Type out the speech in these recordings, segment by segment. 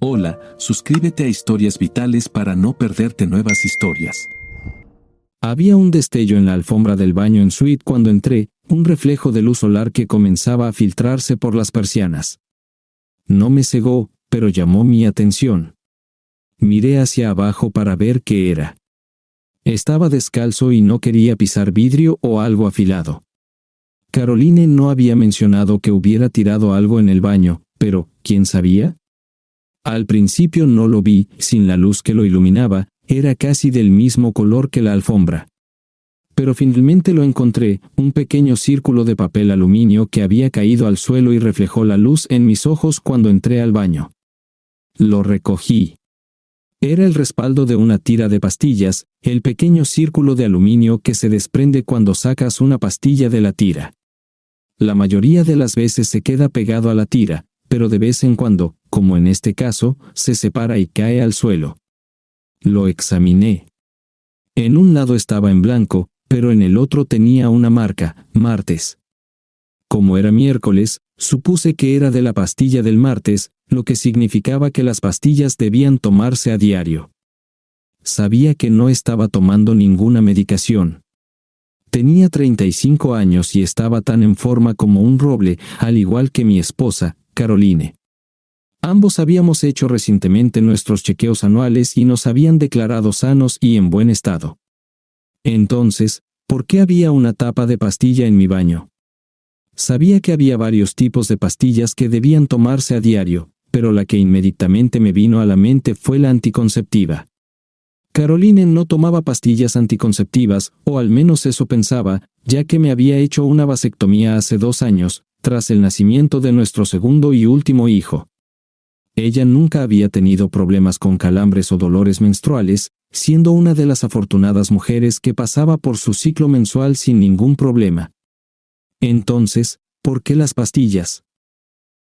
Hola, suscríbete a Historias Vitales para no perderte nuevas historias. Había un destello en la alfombra del baño en suite cuando entré, un reflejo de luz solar que comenzaba a filtrarse por las persianas. No me cegó, pero llamó mi atención. Miré hacia abajo para ver qué era. Estaba descalzo y no quería pisar vidrio o algo afilado. Caroline no había mencionado que hubiera tirado algo en el baño, pero, ¿quién sabía? Al principio no lo vi, sin la luz que lo iluminaba, era casi del mismo color que la alfombra. Pero finalmente lo encontré, un pequeño círculo de papel aluminio que había caído al suelo y reflejó la luz en mis ojos cuando entré al baño. Lo recogí. Era el respaldo de una tira de pastillas, el pequeño círculo de aluminio que se desprende cuando sacas una pastilla de la tira. La mayoría de las veces se queda pegado a la tira, pero de vez en cuando, como en este caso, se separa y cae al suelo. Lo examiné. En un lado estaba en blanco, pero en el otro tenía una marca, martes. Como era miércoles, supuse que era de la pastilla del martes, lo que significaba que las pastillas debían tomarse a diario. Sabía que no estaba tomando ninguna medicación. Tenía 35 años y estaba tan en forma como un roble, al igual que mi esposa, Caroline. Ambos habíamos hecho recientemente nuestros chequeos anuales y nos habían declarado sanos y en buen estado. Entonces, ¿por qué había una tapa de pastilla en mi baño? Sabía que había varios tipos de pastillas que debían tomarse a diario, pero la que inmediatamente me vino a la mente fue la anticonceptiva. Caroline no tomaba pastillas anticonceptivas, o al menos eso pensaba, ya que me había hecho una vasectomía hace 2 años, tras el nacimiento de nuestro segundo y último hijo. Ella nunca había tenido problemas con calambres o dolores menstruales, siendo una de las afortunadas mujeres que pasaba por su ciclo mensual sin ningún problema. Entonces, ¿por qué las pastillas?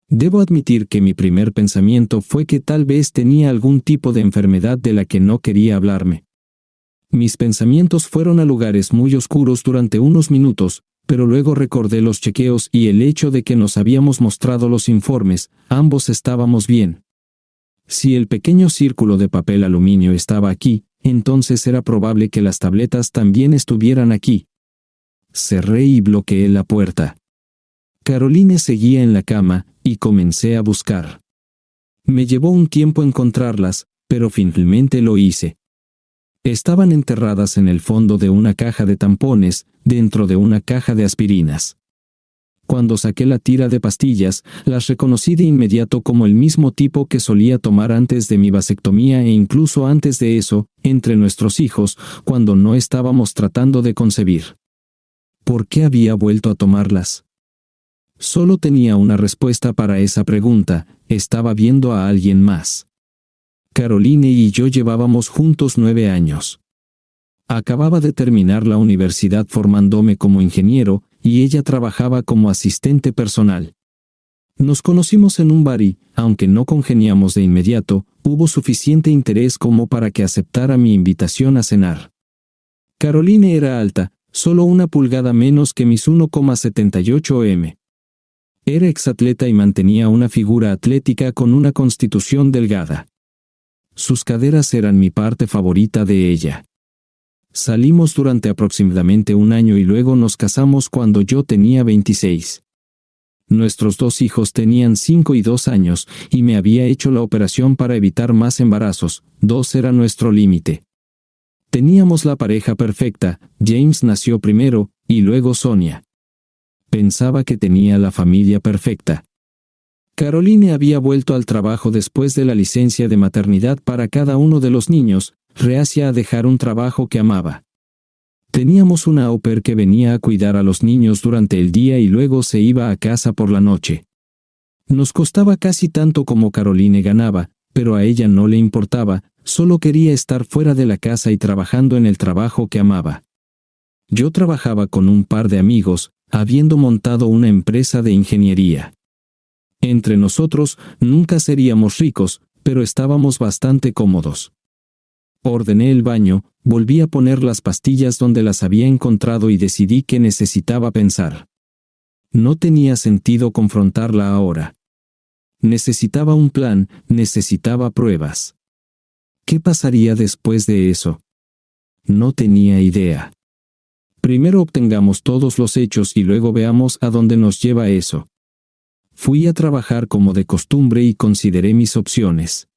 Debo admitir que mi primer pensamiento fue que tal vez tenía algún tipo de enfermedad de la que no quería hablarme. Mis pensamientos fueron a lugares muy oscuros durante unos minutos, pero luego recordé los chequeos y el hecho de que nos habíamos mostrado los informes, ambos estábamos bien. Si el pequeño círculo de papel aluminio estaba aquí, entonces era probable que las tabletas también estuvieran aquí. Cerré y bloqueé la puerta. Caroline seguía en la cama, y comencé a buscar. Me llevó un tiempo encontrarlas, pero finalmente lo hice. Estaban enterradas en el fondo de una caja de tampones, dentro de una caja de aspirinas. Cuando saqué la tira de pastillas, las reconocí de inmediato como el mismo tipo que solía tomar antes de mi vasectomía e incluso antes de eso, entre nuestros hijos, cuando no estábamos tratando de concebir. ¿Por qué había vuelto a tomarlas? Solo tenía una respuesta para esa pregunta: estaba viendo a alguien más. Caroline y yo llevábamos juntos 9 años. Acababa de terminar la universidad formándome como ingeniero, y ella trabajaba como asistente personal. Nos conocimos en un bar y, aunque no congeniamos de inmediato, hubo suficiente interés como para que aceptara mi invitación a cenar. Caroline era alta, solo 1 pulgada menos que mis 1,78 m. Era exatleta y mantenía una figura atlética con una constitución delgada. Sus caderas eran mi parte favorita de ella. Salimos durante aproximadamente 1 año y luego nos casamos cuando yo tenía 26. Nuestros 2 hijos tenían 5 y 2 años, y me había hecho la operación para evitar más embarazos. 2 era nuestro límite. Teníamos la pareja perfecta. James nació primero, y luego Sonia. Pensaba que tenía la familia perfecta. Caroline había vuelto al trabajo después de la licencia de maternidad para cada uno de los niños, reacia a dejar un trabajo que amaba. Teníamos una au pair que venía a cuidar a los niños durante el día y luego se iba a casa por la noche. Nos costaba casi tanto como Caroline ganaba, pero a ella no le importaba, solo quería estar fuera de la casa y trabajando en el trabajo que amaba. Yo trabajaba con un par de amigos, habiendo montado una empresa de ingeniería. Entre nosotros, nunca seríamos ricos, pero estábamos bastante cómodos. Ordené el baño, volví a poner las pastillas donde las había encontrado y decidí que necesitaba pensar. No tenía sentido confrontarla ahora. necesitaba un plan, necesitaba pruebas. ¿Qué pasaría después de eso? No tenía idea. Primero obtengamos todos los hechos y luego veamos a dónde nos lleva eso. Fui a trabajar como de costumbre y consideré mis opciones.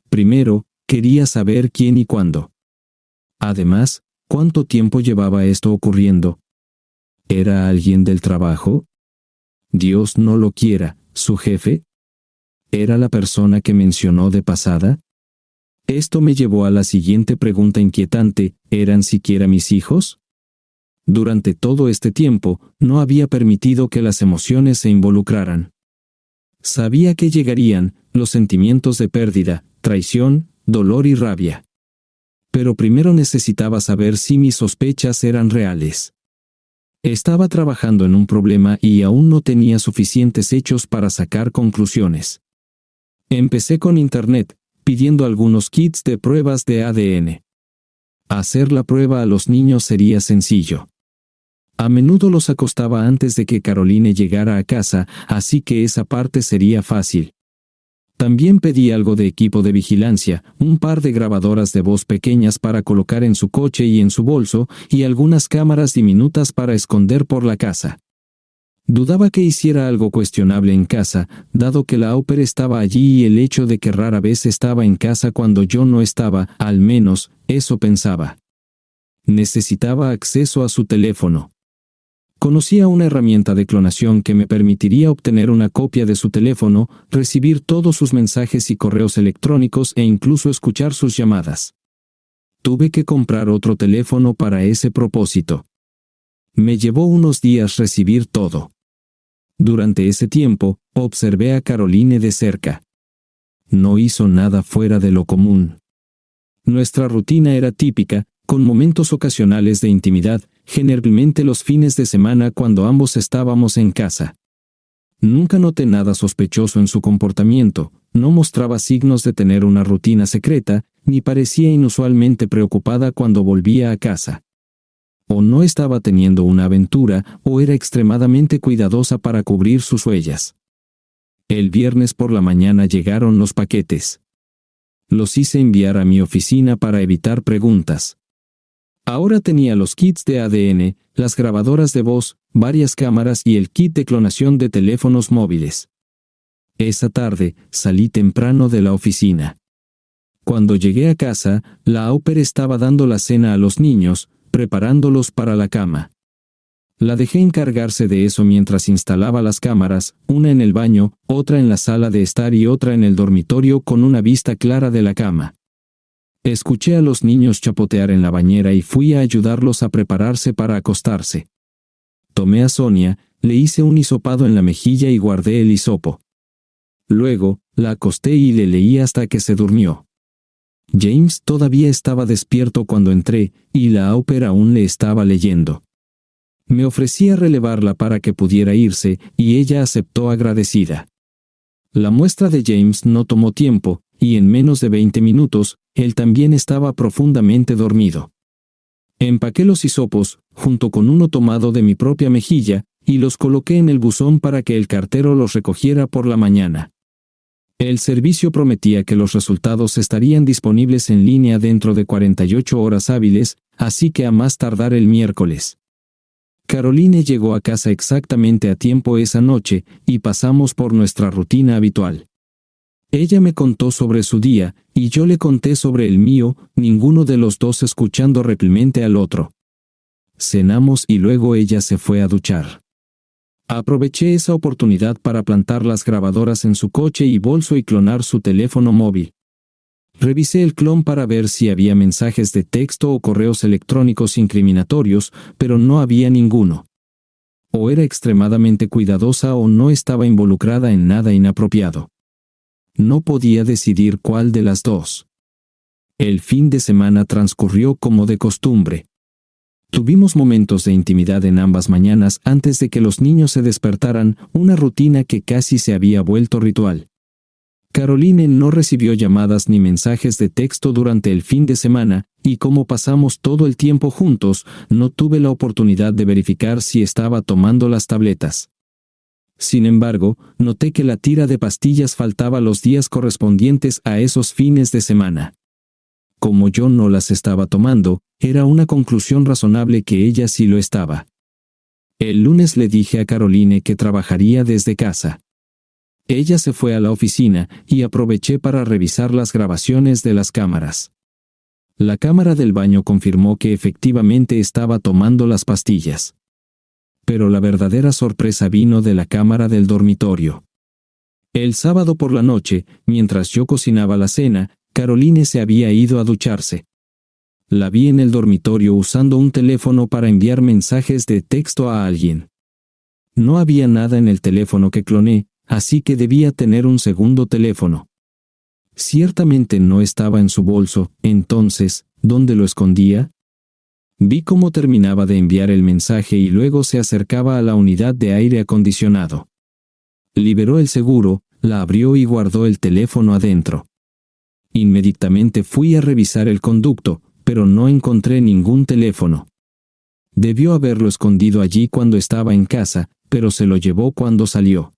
Primero, quería saber quién y cuándo. Además, ¿cuánto tiempo llevaba esto ocurriendo? ¿Era alguien del trabajo? Dios no lo quiera, ¿su jefe? ¿Era la persona que mencionó de pasada? Esto me llevó a la siguiente pregunta inquietante: ¿eran siquiera mis hijos? Durante todo este tiempo, no había permitido que las emociones se involucraran. Sabía que llegarían los sentimientos de pérdida, traición, dolor y rabia. Pero primero necesitaba saber si mis sospechas eran reales. Estaba trabajando en un problema y aún no tenía suficientes hechos para sacar conclusiones. Empecé con Internet, pidiendo algunos kits de pruebas de ADN. Hacer la prueba a los niños sería sencillo. A menudo los acostaba antes de que Caroline llegara a casa, así que esa parte sería fácil. También pedí algo de equipo de vigilancia, un par de grabadoras de voz pequeñas para colocar en su coche y en su bolso, y algunas cámaras diminutas para esconder por la casa. Dudaba que hiciera algo cuestionable en casa, dado que la au pair estaba allí y el hecho de que rara vez estaba en casa cuando yo no estaba, al menos, eso pensaba. Necesitaba acceso a su teléfono. Conocía una herramienta de clonación que me permitiría obtener una copia de su teléfono, recibir todos sus mensajes y correos electrónicos e incluso escuchar sus llamadas. Tuve que comprar otro teléfono para ese propósito. Me llevó unos días recibir todo. Durante ese tiempo, observé a Caroline de cerca. No hizo nada fuera de lo común. Nuestra rutina era típica, con momentos ocasionales de intimidad, generalmente los fines de semana cuando ambos estábamos en casa. Nunca noté nada sospechoso en su comportamiento, no mostraba signos de tener una rutina secreta, ni parecía inusualmente preocupada cuando volvía a casa. O no estaba teniendo una aventura, o era extremadamente cuidadosa para cubrir sus huellas. El viernes por la mañana llegaron los paquetes. Los hice enviar a mi oficina para evitar preguntas. Ahora tenía los kits de ADN, las grabadoras de voz, varias cámaras y el kit de clonación de teléfonos móviles. Esa tarde, salí temprano de la oficina. Cuando llegué a casa, la au pair estaba dando la cena a los niños, preparándolos para la cama. La dejé encargarse de eso mientras instalaba las cámaras, una en el baño, otra en la sala de estar y otra en el dormitorio con una vista clara de la cama. Escuché a los niños chapotear en la bañera y fui a ayudarlos a prepararse para acostarse. Tomé a Sonia, le hice un hisopado en la mejilla y guardé el hisopo. Luego, la acosté y le leí hasta que se durmió. James todavía estaba despierto cuando entré, y la au pair aún le estaba leyendo. Me ofrecí a relevarla para que pudiera irse, y ella aceptó agradecida. La muestra de James no tomó tiempo, y en menos de 20 minutos, él también estaba profundamente dormido. Empaqué los hisopos, junto con uno tomado de mi propia mejilla, y los coloqué en el buzón para que el cartero los recogiera por la mañana. El servicio prometía que los resultados estarían disponibles en línea dentro de 48 horas hábiles, así que a más tardar el miércoles. Caroline llegó a casa exactamente a tiempo esa noche, y pasamos por nuestra rutina habitual. Ella me contó sobre su día, y yo le conté sobre el mío, ninguno de los dos escuchando replemente al otro. Cenamos y luego ella se fue a duchar. Aproveché esa oportunidad para plantar las grabadoras en su coche y bolso y clonar su teléfono móvil. Revisé el clon para ver si había mensajes de texto o correos electrónicos incriminatorios, pero no había ninguno. O era extremadamente cuidadosa o no estaba involucrada en nada inapropiado. No podía decidir cuál de las dos. El fin de semana transcurrió como de costumbre. Tuvimos momentos de intimidad en ambas mañanas antes de que los niños se despertaran, una rutina que casi se había vuelto ritual. Caroline no recibió llamadas ni mensajes de texto durante el fin de semana, y como pasamos todo el tiempo juntos, no tuve la oportunidad de verificar si estaba tomando las tabletas. Sin embargo, noté que la tira de pastillas faltaba los días correspondientes a esos fines de semana. Como yo no las estaba tomando, era una conclusión razonable que ella sí lo estaba. El lunes le dije a Caroline que trabajaría desde casa. Ella se fue a la oficina y aproveché para revisar las grabaciones de las cámaras. La cámara del baño confirmó que efectivamente estaba tomando las pastillas. Pero la verdadera sorpresa vino de la cámara del dormitorio. El sábado por la noche, mientras yo cocinaba la cena, Caroline se había ido a ducharse. La vi en el dormitorio usando un teléfono para enviar mensajes de texto a alguien. No había nada en el teléfono que cloné, así que debía tener un segundo teléfono. Ciertamente no estaba en su bolso, entonces, ¿dónde lo escondía? Vi cómo terminaba de enviar el mensaje y luego se acercaba a la unidad de aire acondicionado. Liberó el seguro, la abrió y guardó el teléfono adentro. Inmediatamente fui a revisar el conducto, pero no encontré ningún teléfono. Debió haberlo escondido allí cuando estaba en casa, pero se lo llevó cuando salió.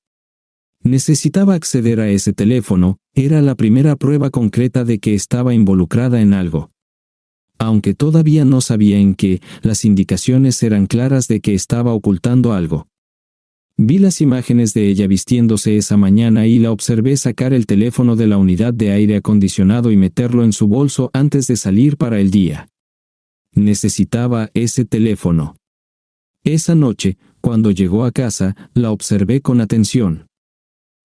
Necesitaba acceder a ese teléfono, era la primera prueba concreta de que estaba involucrada en algo. Aunque todavía no sabía en qué, las indicaciones eran claras de que estaba ocultando algo. Vi las imágenes de ella vistiéndose esa mañana y la observé sacar el teléfono de la unidad de aire acondicionado y meterlo en su bolso antes de salir para el día. Necesitaba ese teléfono. Esa noche, cuando llegó a casa, la observé con atención.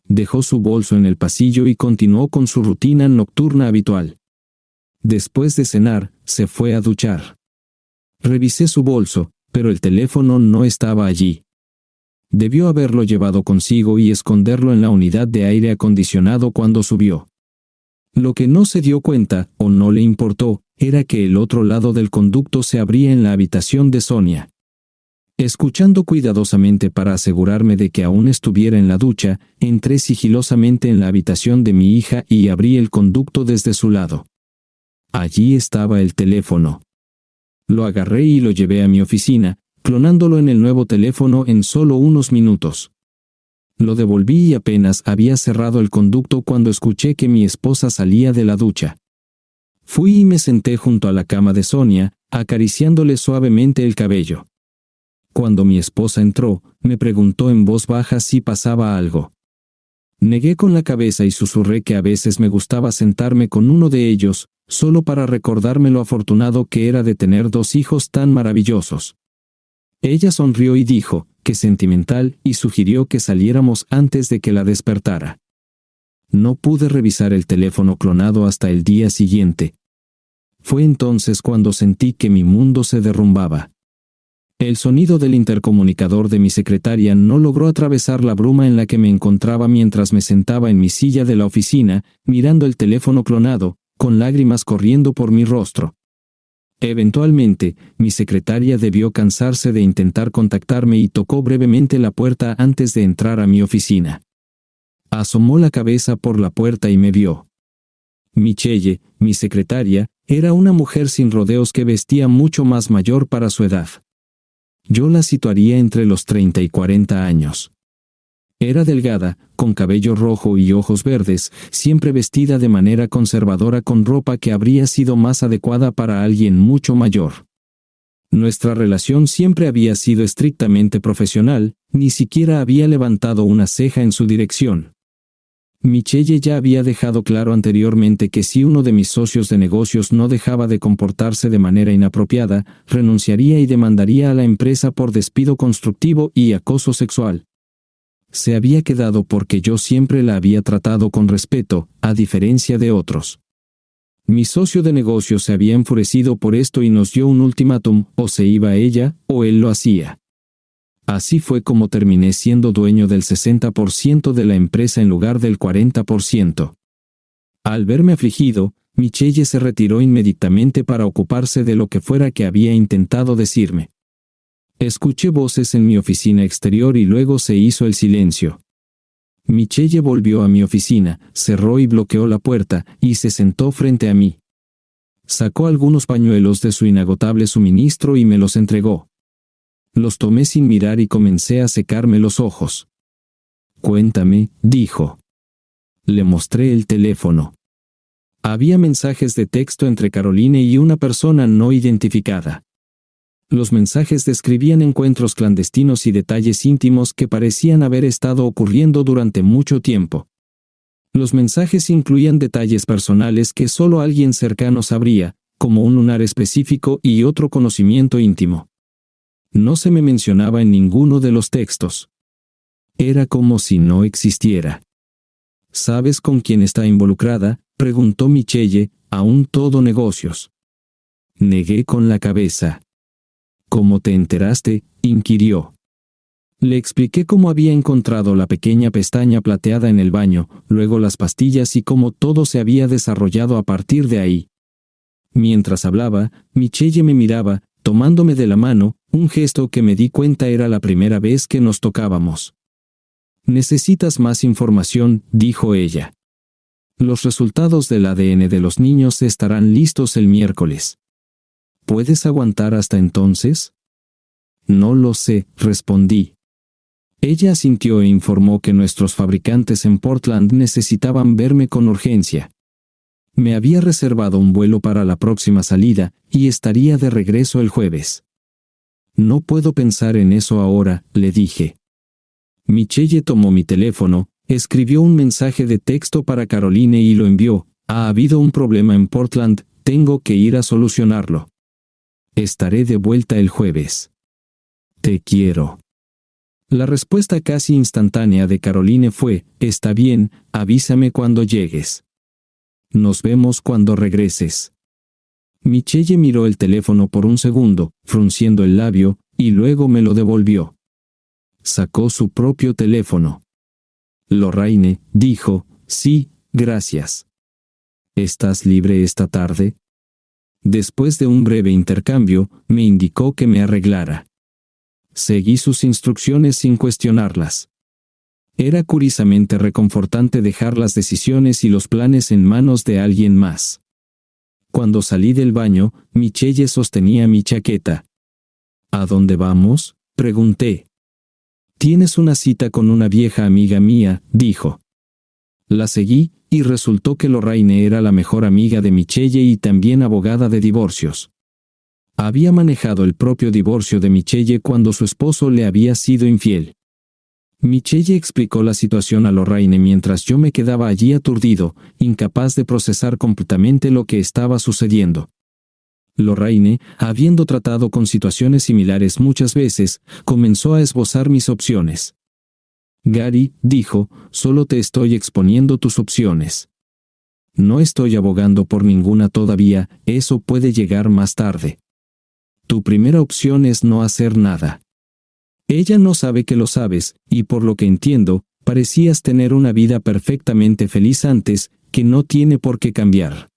Dejó su bolso en el pasillo y continuó con su rutina nocturna habitual. Después de cenar, se fue a duchar. Revisé su bolso, pero el teléfono no estaba allí. Debió haberlo llevado consigo y esconderlo en la unidad de aire acondicionado cuando subió. Lo que no se dio cuenta, o no le importó, era que el otro lado del conducto se abría en la habitación de Sonia. Escuchando cuidadosamente para asegurarme de que aún estuviera en la ducha, entré sigilosamente en la habitación de mi hija y abrí el conducto desde su lado. Allí estaba el teléfono. Lo agarré y lo llevé a mi oficina, clonándolo en el nuevo teléfono en solo unos minutos. Lo devolví y apenas había cerrado el conducto cuando escuché que mi esposa salía de la ducha. Fui y me senté junto a la cama de Sonia, acariciándole suavemente el cabello. Cuando mi esposa entró, me preguntó en voz baja si pasaba algo. Negué con la cabeza y susurré que a veces me gustaba sentarme con uno de ellos, solo para recordarme lo afortunado que era de tener dos hijos tan maravillosos. Ella sonrió y dijo, qué sentimental, y sugirió que saliéramos antes de que la despertara. No pude revisar el teléfono clonado hasta el día siguiente. Fue entonces cuando sentí que mi mundo se derrumbaba. El sonido del intercomunicador de mi secretaria no logró atravesar la bruma en la que me encontraba mientras me sentaba en mi silla de la oficina, mirando el teléfono clonado, con lágrimas corriendo por mi rostro. Eventualmente, mi secretaria debió cansarse de intentar contactarme y tocó brevemente la puerta antes de entrar a mi oficina. Asomó la cabeza por la puerta y me vio. Michelle, mi secretaria, era una mujer sin rodeos que vestía mucho más mayor para su edad. Yo la situaría entre los 30 y 40 años. Era delgada, con cabello rojo y ojos verdes, siempre vestida de manera conservadora con ropa que habría sido más adecuada para alguien mucho mayor. Nuestra relación siempre había sido estrictamente profesional, ni siquiera había levantado una ceja en su dirección. Michelle ya había dejado claro anteriormente que si uno de mis socios de negocios no dejaba de comportarse de manera inapropiada, renunciaría y demandaría a la empresa por despido constructivo y acoso sexual. Se había quedado porque yo siempre la había tratado con respeto, a diferencia de otros. Mi socio de negocios se había enfurecido por esto y nos dio un ultimátum, o se iba ella, o él lo hacía. Así fue como terminé siendo dueño del 60% de la empresa en lugar del 40%. Al verme afligido, Michelle se retiró inmediatamente para ocuparse de lo que fuera que había intentado decirme. Escuché voces en mi oficina exterior y luego se hizo el silencio. Michelle volvió a mi oficina, cerró y bloqueó la puerta, y se sentó frente a mí. Sacó algunos pañuelos de su inagotable suministro y me los entregó. Los tomé sin mirar y comencé a secarme los ojos. Cuéntame, dijo. Le mostré el teléfono. Había mensajes de texto entre Caroline y una persona no identificada. Los mensajes describían encuentros clandestinos y detalles íntimos que parecían haber estado ocurriendo durante mucho tiempo. Los mensajes incluían detalles personales que solo alguien cercano sabría, como un lunar específico y otro conocimiento íntimo. No se me mencionaba en ninguno de los textos. Era como si no existiera. ¿Sabes con quién está involucrada?, preguntó Michelle, aún todo negocios. Negué con la cabeza. ¿Cómo te enteraste?, inquirió. Le expliqué cómo había encontrado la pequeña pestaña plateada en el baño, luego las pastillas y cómo todo se había desarrollado a partir de ahí. Mientras hablaba, Michelle me miraba, tomándome de la mano, un gesto que me di cuenta era la primera vez que nos tocábamos. «Necesitas más información», dijo ella. «Los resultados del ADN de los niños estarán listos el miércoles. ¿Puedes aguantar hasta entonces?» «No lo sé», respondí. Ella asintió e informó que nuestros fabricantes en Portland necesitaban verme con urgencia. Me había reservado un vuelo para la próxima salida y estaría de regreso el jueves. «No puedo pensar en eso ahora», le dije. Michelle tomó mi teléfono, escribió un mensaje de texto para Caroline y lo envió. «Ha habido un problema en Portland, tengo que ir a solucionarlo. Estaré de vuelta el jueves. Te quiero». La respuesta casi instantánea de Caroline fue: «Está bien, avísame cuando llegues. Nos vemos cuando regreses». Michelle miró el teléfono por un segundo, frunciendo el labio, y luego me lo devolvió. Sacó su propio teléfono. «Lorraine», dijo. «Sí, gracias». «¿Estás libre esta tarde?» Después de un breve intercambio, me indicó que me arreglara. Seguí sus instrucciones sin cuestionarlas. Era curiosamente reconfortante dejar las decisiones y los planes en manos de alguien más. Cuando salí del baño, Michelle sostenía mi chaqueta. «¿A dónde vamos?», pregunté. «Tienes una cita con una vieja amiga mía», dijo. La seguí, y resultó que Lorraine era la mejor amiga de Michelle y también abogada de divorcios. Había manejado el propio divorcio de Michelle cuando su esposo le había sido infiel. Michelle explicó la situación a Lorraine mientras yo me quedaba allí aturdido, incapaz de procesar completamente lo que estaba sucediendo. Lorraine, habiendo tratado con situaciones similares muchas veces, comenzó a esbozar mis opciones. «Gary», dijo, «solo te estoy exponiendo tus opciones. No estoy abogando por ninguna todavía, eso puede llegar más tarde. Tu primera opción es no hacer nada. Ella no sabe que lo sabes, y por lo que entiendo, parecías tener una vida perfectamente feliz antes, que no tiene por qué cambiar.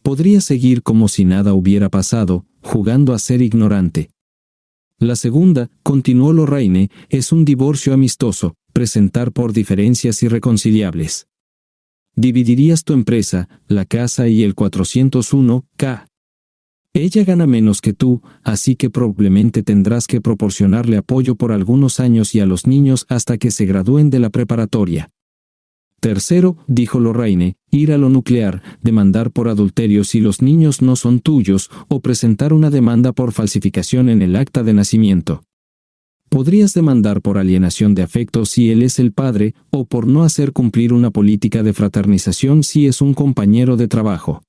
Podría seguir como si nada hubiera pasado, jugando a ser ignorante. La segunda», continuó Lorraine, «es un divorcio amistoso, presentar por diferencias irreconciliables. Dividirías tu empresa, la casa y el 401k. Ella gana menos que tú, así que probablemente tendrás que proporcionarle apoyo por algunos años y a los niños hasta que se gradúen de la preparatoria. Tercero», dijo Lorraine, «ir a lo nuclear, demandar por adulterio si los niños no son tuyos, o presentar una demanda por falsificación en el acta de nacimiento. Podrías demandar por alienación de afecto si él es el padre, o por no hacer cumplir una política de fraternización si es un compañero de trabajo.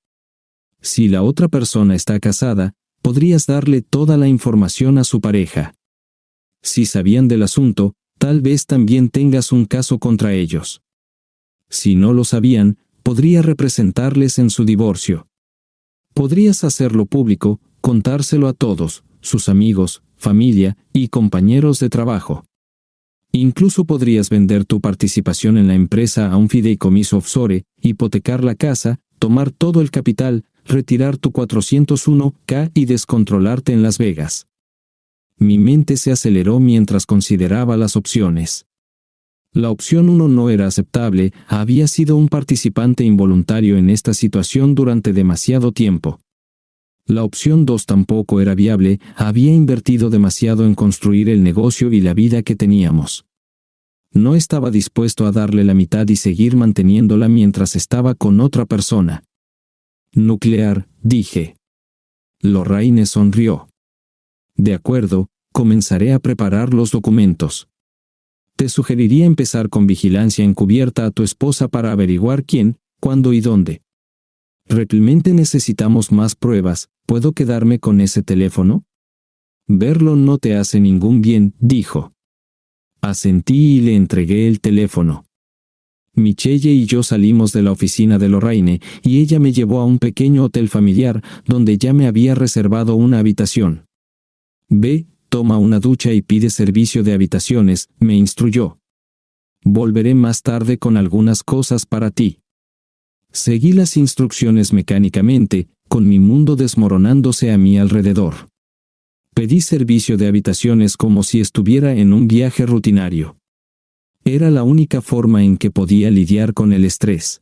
Si la otra persona está casada, podrías darle toda la información a su pareja. Si sabían del asunto, tal vez también tengas un caso contra ellos. Si no lo sabían, podría representarles en su divorcio. Podrías hacerlo público, contárselo a todos, sus amigos, familia y compañeros de trabajo. Incluso podrías vender tu participación en la empresa a un fideicomiso offshore, hipotecar la casa, tomar todo el capital, retirar tu 401k y descontrolarte en Las Vegas. Mi mente se aceleró mientras consideraba las opciones. La opción 1 no era aceptable, había sido un participante involuntario en esta situación durante demasiado tiempo. La opción 2 tampoco era viable, había invertido demasiado en construir el negocio y la vida que teníamos. No estaba dispuesto a darle la mitad y seguir manteniéndola mientras estaba con otra persona. Nuclear, dije. Lorraine sonrió. De acuerdo, comenzaré a preparar los documentos. Te sugeriría empezar con vigilancia encubierta a tu esposa para averiguar quién, cuándo y dónde. ¿Realmente necesitamos más pruebas? ¿Puedo quedarme con ese teléfono? Verlo no te hace ningún bien, dijo. Asentí y le entregué el teléfono. Michelle y yo salimos de la oficina de Lorraine y ella me llevó a un pequeño hotel familiar donde ya me había reservado una habitación. Ve, toma una ducha y pide servicio de habitaciones, me instruyó. Volveré más tarde con algunas cosas para ti. Seguí las instrucciones mecánicamente, con mi mundo desmoronándose a mi alrededor. Pedí servicio de habitaciones como si estuviera en un viaje rutinario. Era la única forma en que podía lidiar con el estrés.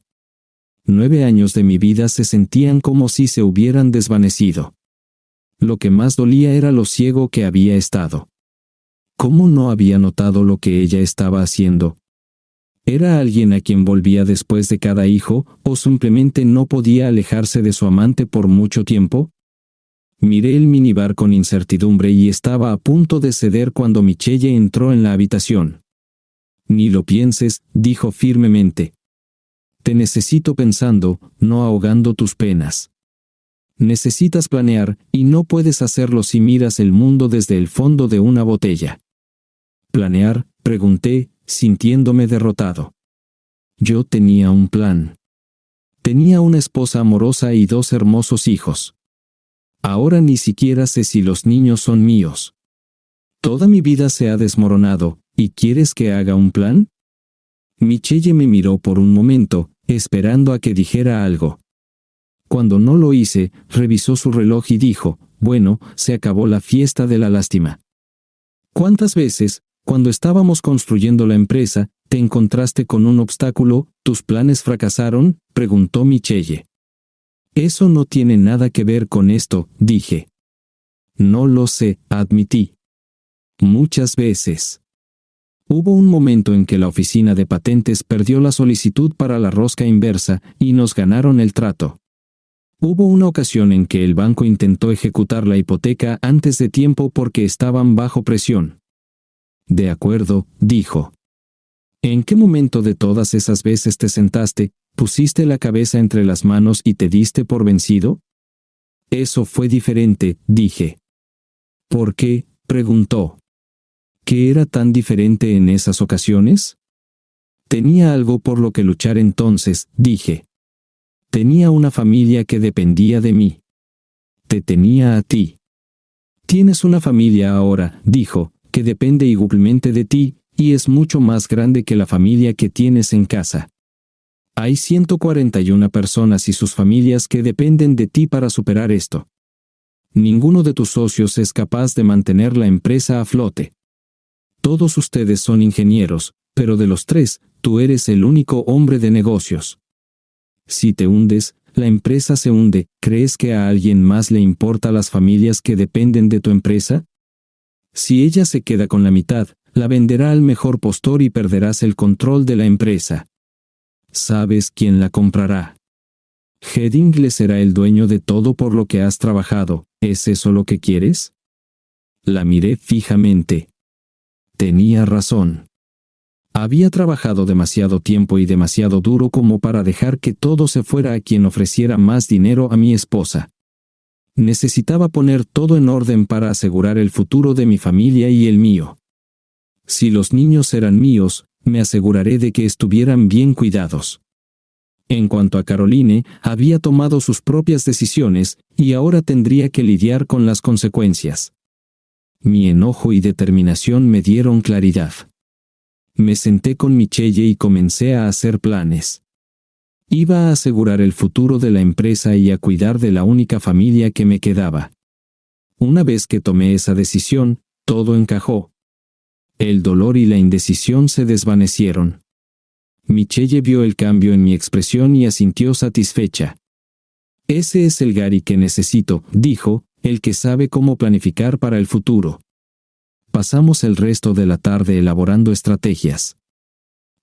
9 años de mi vida se sentían como si se hubieran desvanecido. Lo que más dolía era lo ciego que había estado. ¿Cómo no había notado lo que ella estaba haciendo? ¿Era alguien a quien volvía después de cada hijo, o simplemente no podía alejarse de su amante por mucho tiempo? Miré el minibar con incertidumbre y estaba a punto de ceder cuando Michelle entró en la habitación. Ni lo pienses, dijo firmemente. Te necesito pensando, no ahogando tus penas. Necesitas planear, y no puedes hacerlo si miras el mundo desde el fondo de una botella. ¿Planear?, pregunté, sintiéndome derrotado. Yo tenía un plan. Tenía una esposa amorosa y 2 hermosos hijos. Ahora ni siquiera sé si los niños son míos. Toda mi vida se ha desmoronado, ¿y quieres que haga un plan? Michelle me miró por un momento, esperando a que dijera algo. Cuando no lo hice, revisó su reloj y dijo, bueno, se acabó la fiesta de la lástima. ¿Cuántas veces, cuando estábamos construyendo la empresa, te encontraste con un obstáculo, tus planes fracasaron?, preguntó Michelle. Eso no tiene nada que ver con esto, dije. No lo sé, admití. Muchas veces. Hubo un momento en que la oficina de patentes perdió la solicitud para la rosca inversa y nos ganaron el trato. Hubo una ocasión en que el banco intentó ejecutar la hipoteca antes de tiempo porque estaban bajo presión. De acuerdo, dijo. ¿En qué momento de todas esas veces te sentaste, pusiste la cabeza entre las manos y te diste por vencido? Eso fue diferente, dije. ¿Por qué?, preguntó. ¿Qué era tan diferente en esas ocasiones? Tenía algo por lo que luchar entonces, dije. Tenía una familia que dependía de mí. Te tenía a ti. Tienes una familia ahora, dijo, que depende igualmente de ti, y es mucho más grande que la familia que tienes en casa. Hay 141 personas y sus familias que dependen de ti para superar esto. Ninguno de tus socios es capaz de mantener la empresa a flote. Todos ustedes son ingenieros, pero de los 3, tú eres el único hombre de negocios. Si te hundes, la empresa se hunde. ¿Crees que a alguien más le importa las familias que dependen de tu empresa? Si ella se queda con la mitad, la venderá al mejor postor y perderás el control de la empresa. ¿Sabes quién la comprará? Headingley será el dueño de todo por lo que has trabajado. ¿Es eso lo que quieres? La miré fijamente. Tenía razón. Había trabajado demasiado tiempo y demasiado duro como para dejar que todo se fuera a quien ofreciera más dinero a mi esposa. Necesitaba poner todo en orden para asegurar el futuro de mi familia y el mío. Si los niños eran míos, me aseguraré de que estuvieran bien cuidados. En cuanto a Caroline, había tomado sus propias decisiones y ahora tendría que lidiar con las consecuencias. Mi enojo y determinación me dieron claridad. Me senté con Michelle y comencé a hacer planes. Iba a asegurar el futuro de la empresa y a cuidar de la única familia que me quedaba. Una vez que tomé esa decisión, todo encajó. El dolor y la indecisión se desvanecieron. Michelle vio el cambio en mi expresión y asintió satisfecha. Ese es el Gary que necesito, dijo, el que sabe cómo planificar para el futuro. Pasamos el resto de la tarde elaborando estrategias.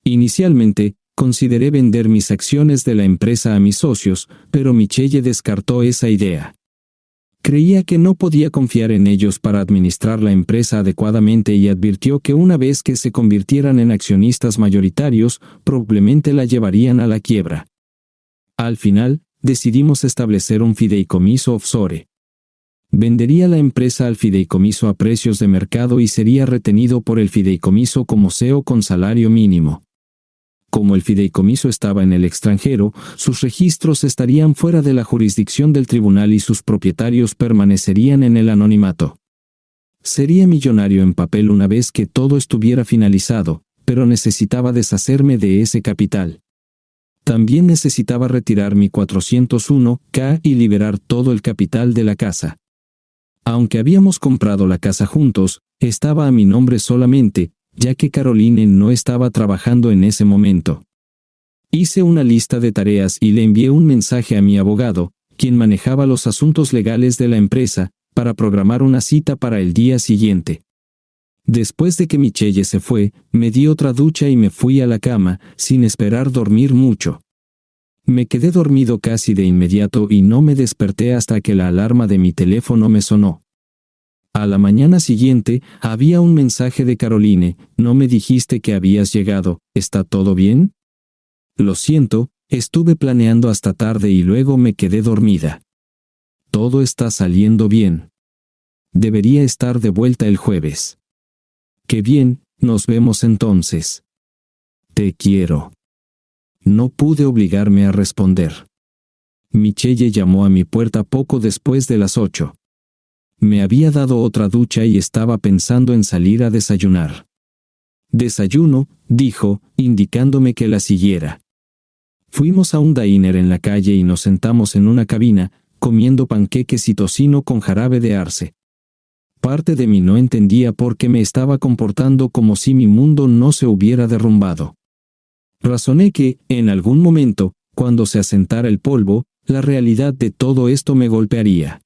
Inicialmente, consideré vender mis acciones de la empresa a mis socios, pero Michelle descartó esa idea. Creía que no podía confiar en ellos para administrar la empresa adecuadamente y advirtió que una vez que se convirtieran en accionistas mayoritarios, probablemente la llevarían a la quiebra. Al final, decidimos establecer un fideicomiso offshore. Vendería la empresa al fideicomiso a precios de mercado y sería retenido por el fideicomiso como CEO con salario mínimo. Como el fideicomiso estaba en el extranjero, sus registros estarían fuera de la jurisdicción del tribunal y sus propietarios permanecerían en el anonimato. Sería millonario en papel una vez que todo estuviera finalizado, pero necesitaba deshacerme de ese capital. También necesitaba retirar mi 401k y liberar todo el capital de la casa. Aunque habíamos comprado la casa juntos, estaba a mi nombre solamente, ya que Caroline no estaba trabajando en ese momento. Hice una lista de tareas y le envié un mensaje a mi abogado, quien manejaba los asuntos legales de la empresa, para programar una cita para el día siguiente. Después de que Michelle se fue, me di otra ducha y me fui a la cama, sin esperar dormir mucho. Me quedé dormido casi de inmediato y no me desperté hasta que la alarma de mi teléfono me sonó. A la mañana siguiente, había un mensaje de Caroline: «No me dijiste que habías llegado, ¿está todo bien?». «Lo siento, estuve planeando hasta tarde y luego me quedé dormida. Todo está saliendo bien. Debería estar de vuelta el jueves». «Qué bien, nos vemos entonces. Te quiero». No pude obligarme a responder. Michelle llamó a mi puerta poco después de las 8. Me había dado otra ducha y estaba pensando en salir a desayunar. «Desayuno», dijo, indicándome que la siguiera. Fuimos a un diner en la calle y nos sentamos en una cabina, comiendo panqueques y tocino con jarabe de arce. Parte de mí no entendía por qué me estaba comportando como si mi mundo no se hubiera derrumbado. Razoné que, en algún momento, cuando se asentara el polvo, la realidad de todo esto me golpearía.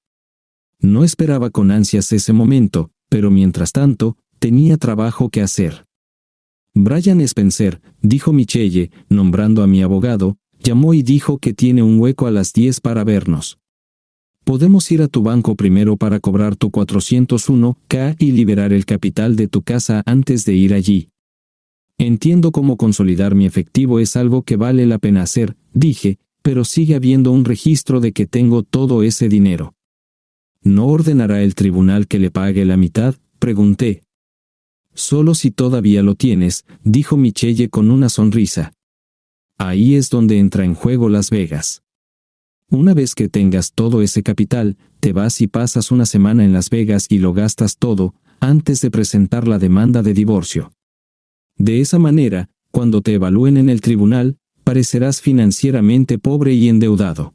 No esperaba con ansias ese momento, pero mientras tanto, tenía trabajo que hacer. «Brian Spencer», dijo Michelle, nombrando a mi abogado, llamó y dijo que tiene un hueco a las 10 para vernos. «Podemos ir a tu banco primero para cobrar tu 401k y liberar el capital de tu casa antes de ir allí». «Entiendo cómo consolidar mi efectivo es algo que vale la pena hacer», dije, «pero sigue habiendo un registro de que tengo todo ese dinero». «¿No ordenará el tribunal que le pague la mitad?», pregunté. «Solo si todavía lo tienes», dijo Michelle con una sonrisa. «Ahí es donde entra en juego Las Vegas. Una vez que tengas todo ese capital, te vas y pasas una semana en Las Vegas y lo gastas todo, antes de presentar la demanda de divorcio. De esa manera, cuando te evalúen en el tribunal, parecerás financieramente pobre y endeudado.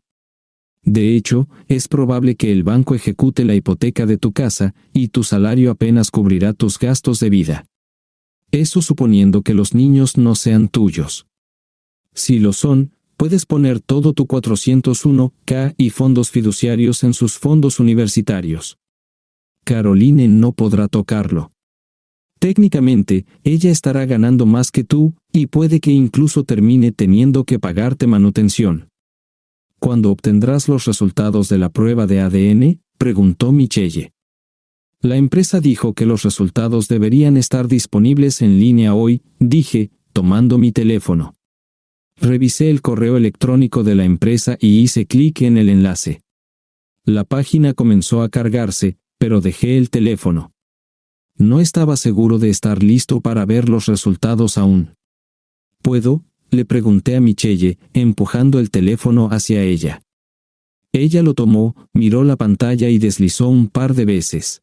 De hecho, es probable que el banco ejecute la hipoteca de tu casa, y tu salario apenas cubrirá tus gastos de vida. Eso suponiendo que los niños no sean tuyos. Si lo son, puedes poner todo tu 401k y fondos fiduciarios en sus fondos universitarios. Caroline no podrá tocarlo. Técnicamente, ella estará ganando más que tú, y puede que incluso termine teniendo que pagarte manutención». «¿Cuándo obtendrás los resultados de la prueba de ADN?», preguntó Michelle. «La empresa dijo que los resultados deberían estar disponibles en línea hoy», dije, tomando mi teléfono. Revisé el correo electrónico de la empresa y hice clic en el enlace. La página comenzó a cargarse, pero dejé el teléfono. No estaba seguro de estar listo para ver los resultados aún. «¿Puedo?», le pregunté a Michelle, empujando el teléfono hacia ella. Ella lo tomó, miró la pantalla y deslizó un par de veces.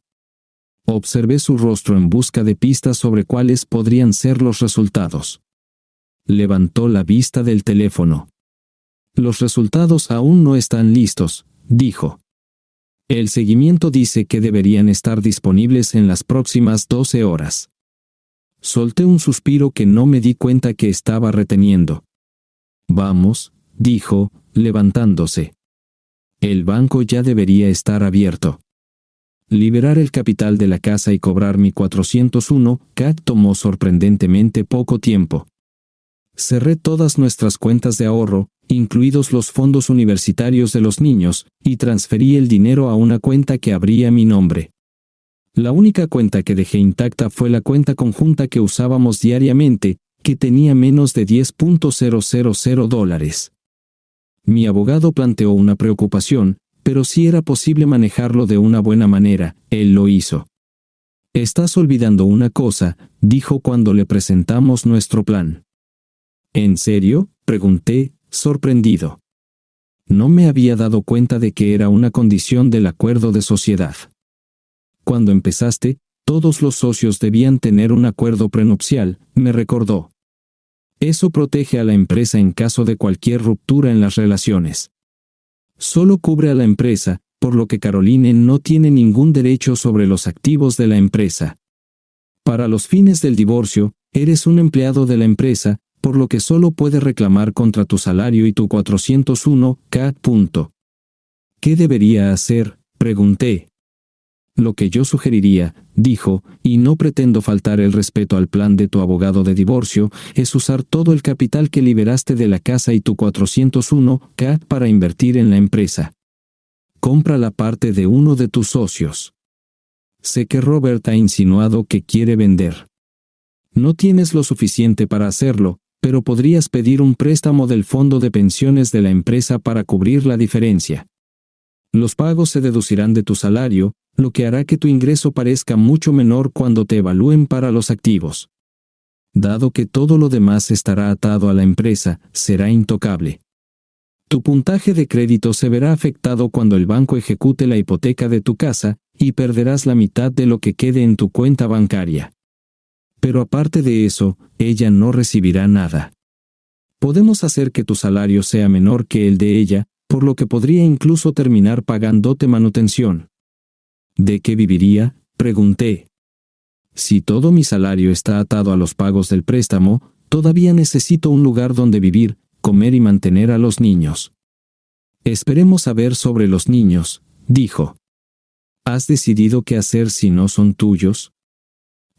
Observé su rostro en busca de pistas sobre cuáles podrían ser los resultados. Levantó la vista del teléfono. «Los resultados aún no están listos», dijo. «El seguimiento dice que deberían estar disponibles en las próximas 12 horas». Solté un suspiro que no me di cuenta que estaba reteniendo. «Vamos», dijo, levantándose. «El banco ya debería estar abierto». Liberar el capital de la casa y cobrar mi 401k tomó sorprendentemente poco tiempo. Cerré todas nuestras cuentas de ahorro, incluidos los fondos universitarios de los niños, y transferí el dinero a una cuenta que abría mi nombre. La única cuenta que dejé intacta fue la cuenta conjunta que usábamos diariamente, que tenía menos de $10,000. Mi abogado planteó una preocupación, pero si era posible manejarlo de una buena manera, él lo hizo. «Estás olvidando una cosa», dijo cuando le presentamos nuestro plan. «¿En serio?», pregunté, sorprendido. No me había dado cuenta de que era una condición del acuerdo de sociedad. Cuando empezaste, todos los socios debían tener un acuerdo prenupcial, me recordó. Eso protege a la empresa en caso de cualquier ruptura en las relaciones. Solo cubre a la empresa, por lo que Caroline no tiene ningún derecho sobre los activos de la empresa. Para los fines del divorcio, eres un empleado de la empresa, por lo que solo puedes reclamar contra tu salario y tu 401(k). ¿Qué debería hacer?, pregunté. Lo que yo sugeriría, dijo, y no pretendo faltar el respeto al plan de tu abogado de divorcio, es usar todo el capital que liberaste de la casa y tu 401(k) para invertir en la empresa. Compra la parte de uno de tus socios. Sé que Robert ha insinuado que quiere vender. No tienes lo suficiente para hacerlo, pero podrías pedir un préstamo del fondo de pensiones de la empresa para cubrir la diferencia. Los pagos se deducirán de tu salario, lo que hará que tu ingreso parezca mucho menor cuando te evalúen para los activos. Dado que todo lo demás estará atado a la empresa, será intocable. Tu puntaje de crédito se verá afectado cuando el banco ejecute la hipoteca de tu casa, y perderás la mitad de lo que quede en tu cuenta bancaria. Pero aparte de eso, ella no recibirá nada. Podemos hacer que tu salario sea menor que el de ella, por lo que podría incluso terminar pagándote manutención. ¿De qué viviría?, pregunté. Si todo mi salario está atado a los pagos del préstamo, todavía necesito un lugar donde vivir, comer y mantener a los niños. Esperemos a ver sobre los niños, dijo. ¿Has decidido qué hacer si no son tuyos?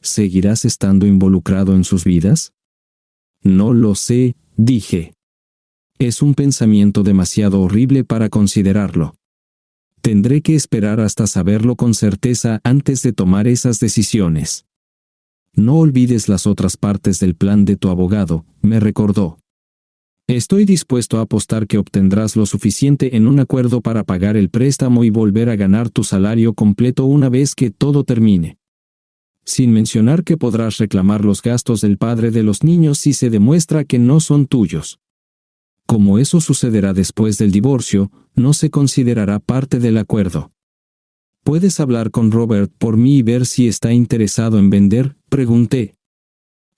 ¿Seguirás estando involucrado en sus vidas? No lo sé, dije. Es un pensamiento demasiado horrible para considerarlo. Tendré que esperar hasta saberlo con certeza antes de tomar esas decisiones. No olvides las otras partes del plan de tu abogado, me recordó. Estoy dispuesto a apostar que obtendrás lo suficiente en un acuerdo para pagar el préstamo y volver a ganar tu salario completo una vez que todo termine. Sin mencionar que podrás reclamar los gastos del padre de los niños si se demuestra que no son tuyos. Como eso sucederá después del divorcio, no se considerará parte del acuerdo. ¿Puedes hablar con Robert por mí y ver si está interesado en vender?, pregunté.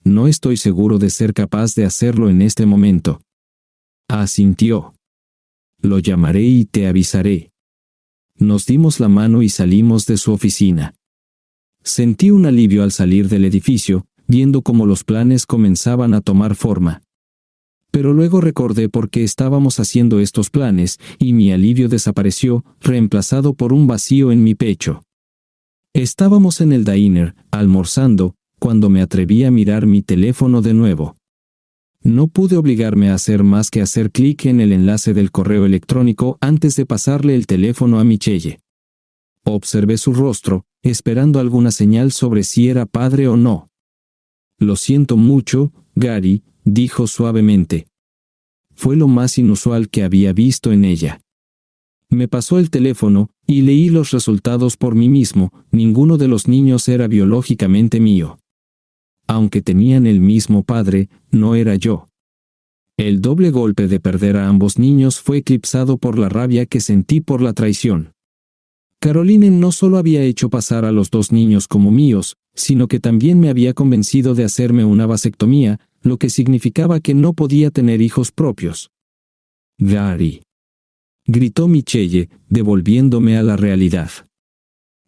No estoy seguro de ser capaz de hacerlo en este momento. Asintió. Lo llamaré y te avisaré. Nos dimos la mano y salimos de su oficina. Sentí un alivio al salir del edificio, viendo cómo los planes comenzaban a tomar forma. Pero luego recordé por qué estábamos haciendo estos planes, y mi alivio desapareció, reemplazado por un vacío en mi pecho. Estábamos en el diner, almorzando, cuando me atreví a mirar mi teléfono de nuevo. No pude obligarme a hacer más que hacer clic en el enlace del correo electrónico antes de pasarle el teléfono a Michelle. Observé su rostro, esperando alguna señal sobre si era padre o no. «Lo siento mucho, Gary», dijo suavemente. Fue lo más inusual que había visto en ella. Me pasó el teléfono, y leí los resultados por mí mismo. Ninguno de los niños era biológicamente mío. Aunque tenían el mismo padre, no era yo. El doble golpe de perder a ambos niños fue eclipsado por la rabia que sentí por la traición. Caroline no solo había hecho pasar a los dos niños como míos, sino que también me había convencido de hacerme una vasectomía, lo que significaba que no podía tener hijos propios. «Gary», gritó Michelle, devolviéndome a la realidad.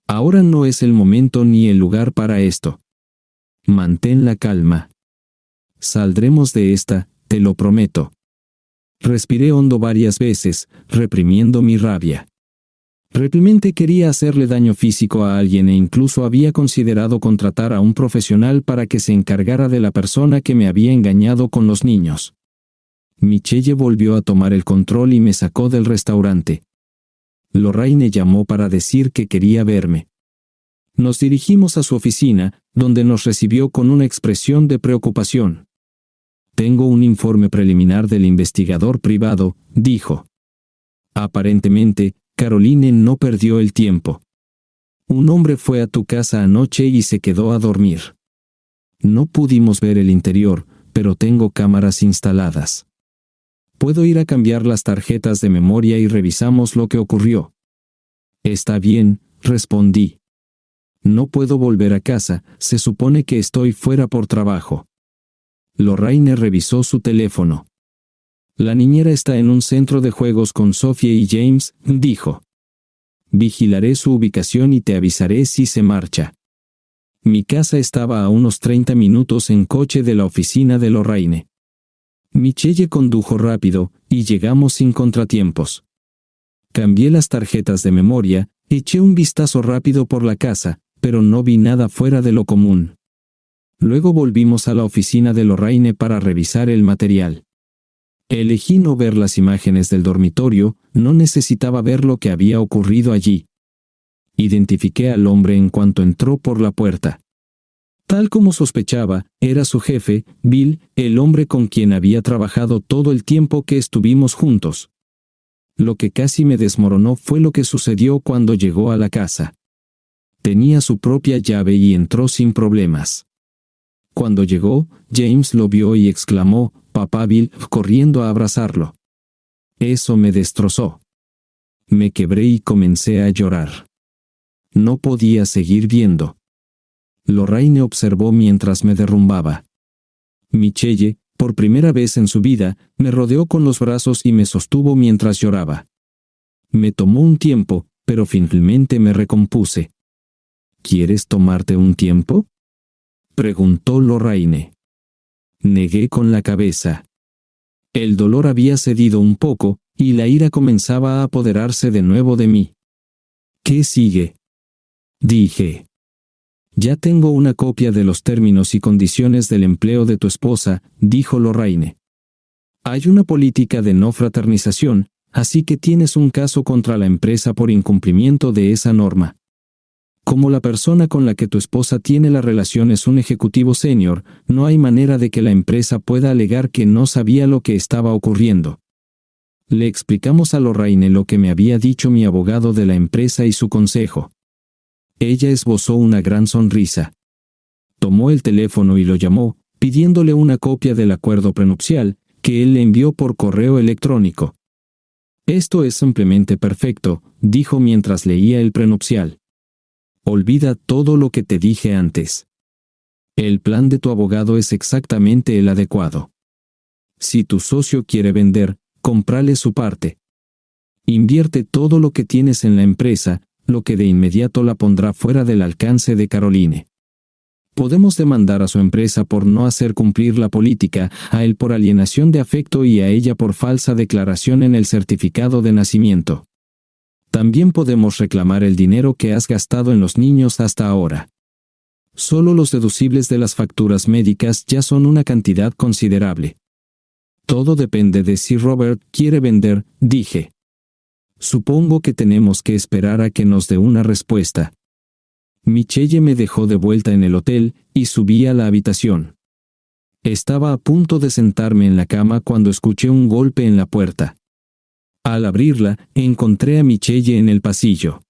«Ahora no es el momento ni el lugar para esto. Mantén la calma. Saldremos de esta, te lo prometo». Respiré hondo varias veces, reprimiendo mi rabia. Realmente quería hacerle daño físico a alguien e incluso había considerado contratar a un profesional para que se encargara de la persona que me había engañado con los niños. Michelle volvió a tomar el control y me sacó del restaurante. Lorraine llamó para decir que quería verme. Nos dirigimos a su oficina, donde nos recibió con una expresión de preocupación. «Tengo un informe preliminar del investigador privado», dijo. Aparentemente, Caroline no perdió el tiempo. Un hombre fue a tu casa anoche y se quedó a dormir. No pudimos ver el interior, pero tengo cámaras instaladas. Puedo ir a cambiar las tarjetas de memoria y revisamos lo que ocurrió. Está bien, respondí. No puedo volver a casa, se supone que estoy fuera por trabajo. Lorraine revisó su teléfono. La niñera está en un centro de juegos con Sophie y James, dijo. Vigilaré su ubicación y te avisaré si se marcha. Mi casa estaba a unos 30 minutos en coche de la oficina de Lorraine. Michelle condujo rápido, y llegamos sin contratiempos. Cambié las tarjetas de memoria, eché un vistazo rápido por la casa, pero no vi nada fuera de lo común. Luego volvimos a la oficina de Lorraine para revisar el material. Elegí no ver las imágenes del dormitorio, no necesitaba ver lo que había ocurrido allí. Identifiqué al hombre en cuanto entró por la puerta. Tal como sospechaba, era su jefe, Bill, el hombre con quien había trabajado todo el tiempo que estuvimos juntos. Lo que casi me desmoronó fue lo que sucedió cuando llegó a la casa. Tenía su propia llave y entró sin problemas. Cuando llegó, James lo vio y exclamó, «Papá Bill», corriendo a abrazarlo. Eso me destrozó. Me quebré y comencé a llorar. No podía seguir viendo. Lorraine observó mientras me derrumbaba. Michelle, por primera vez en su vida, me rodeó con los brazos y me sostuvo mientras lloraba. Me tomó un tiempo, pero finalmente me recompuse. «¿Quieres tomarte un tiempo?», preguntó Lorraine. Negué con la cabeza. El dolor había cedido un poco, y la ira comenzaba a apoderarse de nuevo de mí. «¿Qué sigue?», dije. «Ya tengo una copia de los términos y condiciones del empleo de tu esposa», dijo Lorraine. «Hay una política de no fraternización, así que tienes un caso contra la empresa por incumplimiento de esa norma. Como la persona con la que tu esposa tiene la relación es un ejecutivo senior, no hay manera de que la empresa pueda alegar que no sabía lo que estaba ocurriendo». Le explicamos a Lorraine lo que me había dicho mi abogado de la empresa y su consejo. Ella esbozó una gran sonrisa. Tomó el teléfono y lo llamó, pidiéndole una copia del acuerdo prenupcial, que él le envió por correo electrónico. «Esto es simplemente perfecto», dijo mientras leía el prenupcial. «Olvida todo lo que te dije antes. El plan de tu abogado es exactamente el adecuado. Si tu socio quiere vender, cómprale su parte. Invierte todo lo que tienes en la empresa, lo que de inmediato la pondrá fuera del alcance de Caroline. Podemos demandar a su empresa por no hacer cumplir la política, a él por alienación de afecto y a ella por falsa declaración en el certificado de nacimiento. También podemos reclamar el dinero que has gastado en los niños hasta ahora. Solo los deducibles de las facturas médicas ya son una cantidad considerable. Todo depende de si Robert quiere vender», dije. «Supongo que tenemos que esperar a que nos dé una respuesta». Michelle me dejó de vuelta en el hotel, y subí a la habitación. Estaba a punto de sentarme en la cama cuando escuché un golpe en la puerta. Al abrirla, encontré a Michelle en el pasillo.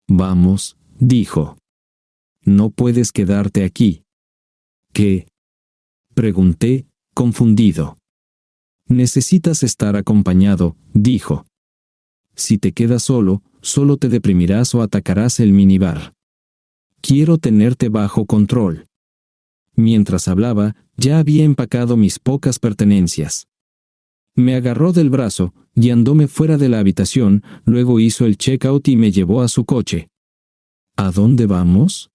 «Vamos», dijo. «No puedes quedarte aquí». «¿Qué?», pregunté, confundido. «Necesitas estar acompañado», dijo. «Si te quedas solo, solo te deprimirás o atacarás el minibar. Quiero tenerte bajo control». Mientras hablaba, ya había empacado mis pocas pertenencias. Me agarró del brazo, guiándome fuera de la habitación, luego hizo el check-out y me llevó a su coche. «¿A dónde vamos?»,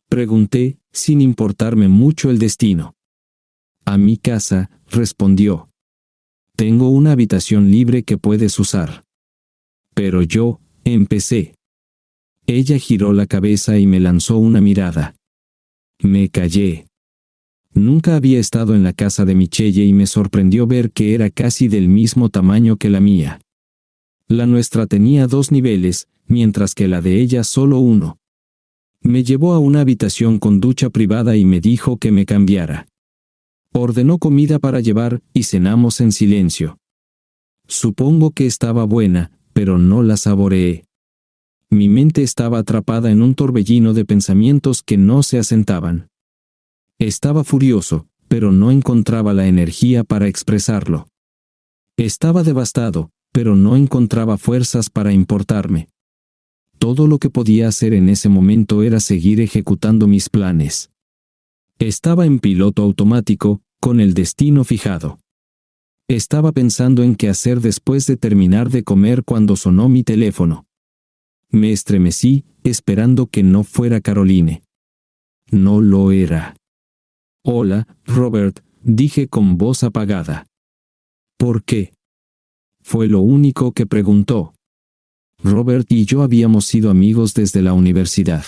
pregunté, sin importarme mucho el destino. «A mi casa», respondió. «Tengo una habitación libre que puedes usar». «Pero yo», empecé. Ella giró la cabeza y me lanzó una mirada. Me callé. Nunca había estado en la casa de Michelle y me sorprendió ver que era casi del mismo tamaño que la mía. La nuestra tenía 2 niveles, mientras que la de ella solo uno. Me llevó a una habitación con ducha privada y me dijo que me cambiara. Ordenó comida para llevar y cenamos en silencio. Supongo que estaba buena, pero no la saboreé. Mi mente estaba atrapada en un torbellino de pensamientos que no se asentaban. Estaba furioso, pero no encontraba la energía para expresarlo. Estaba devastado, pero no encontraba fuerzas para importarme. Todo lo que podía hacer en ese momento era seguir ejecutando mis planes. Estaba en piloto automático, con el destino fijado. Estaba pensando en qué hacer después de terminar de comer cuando sonó mi teléfono. Me estremecí, esperando que no fuera Caroline. No lo era. «Hola, Robert», dije con voz apagada. «¿Por qué?». Fue lo único que preguntó. Robert y yo habíamos sido amigos desde la universidad.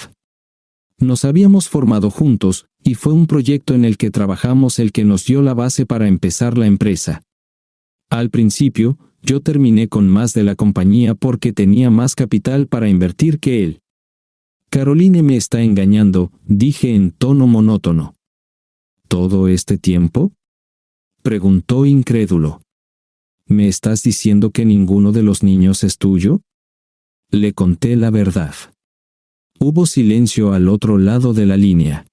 Nos habíamos formado juntos, y fue un proyecto en el que trabajamos el que nos dio la base para empezar la empresa. Al principio, yo terminé con más de la compañía porque tenía más capital para invertir que él. «Caroline me está engañando», dije en tono monótono. «¿Todo este tiempo?», preguntó incrédulo. «¿Me estás diciendo que ninguno de los niños es tuyo?». Le conté la verdad. Hubo silencio al otro lado de la línea.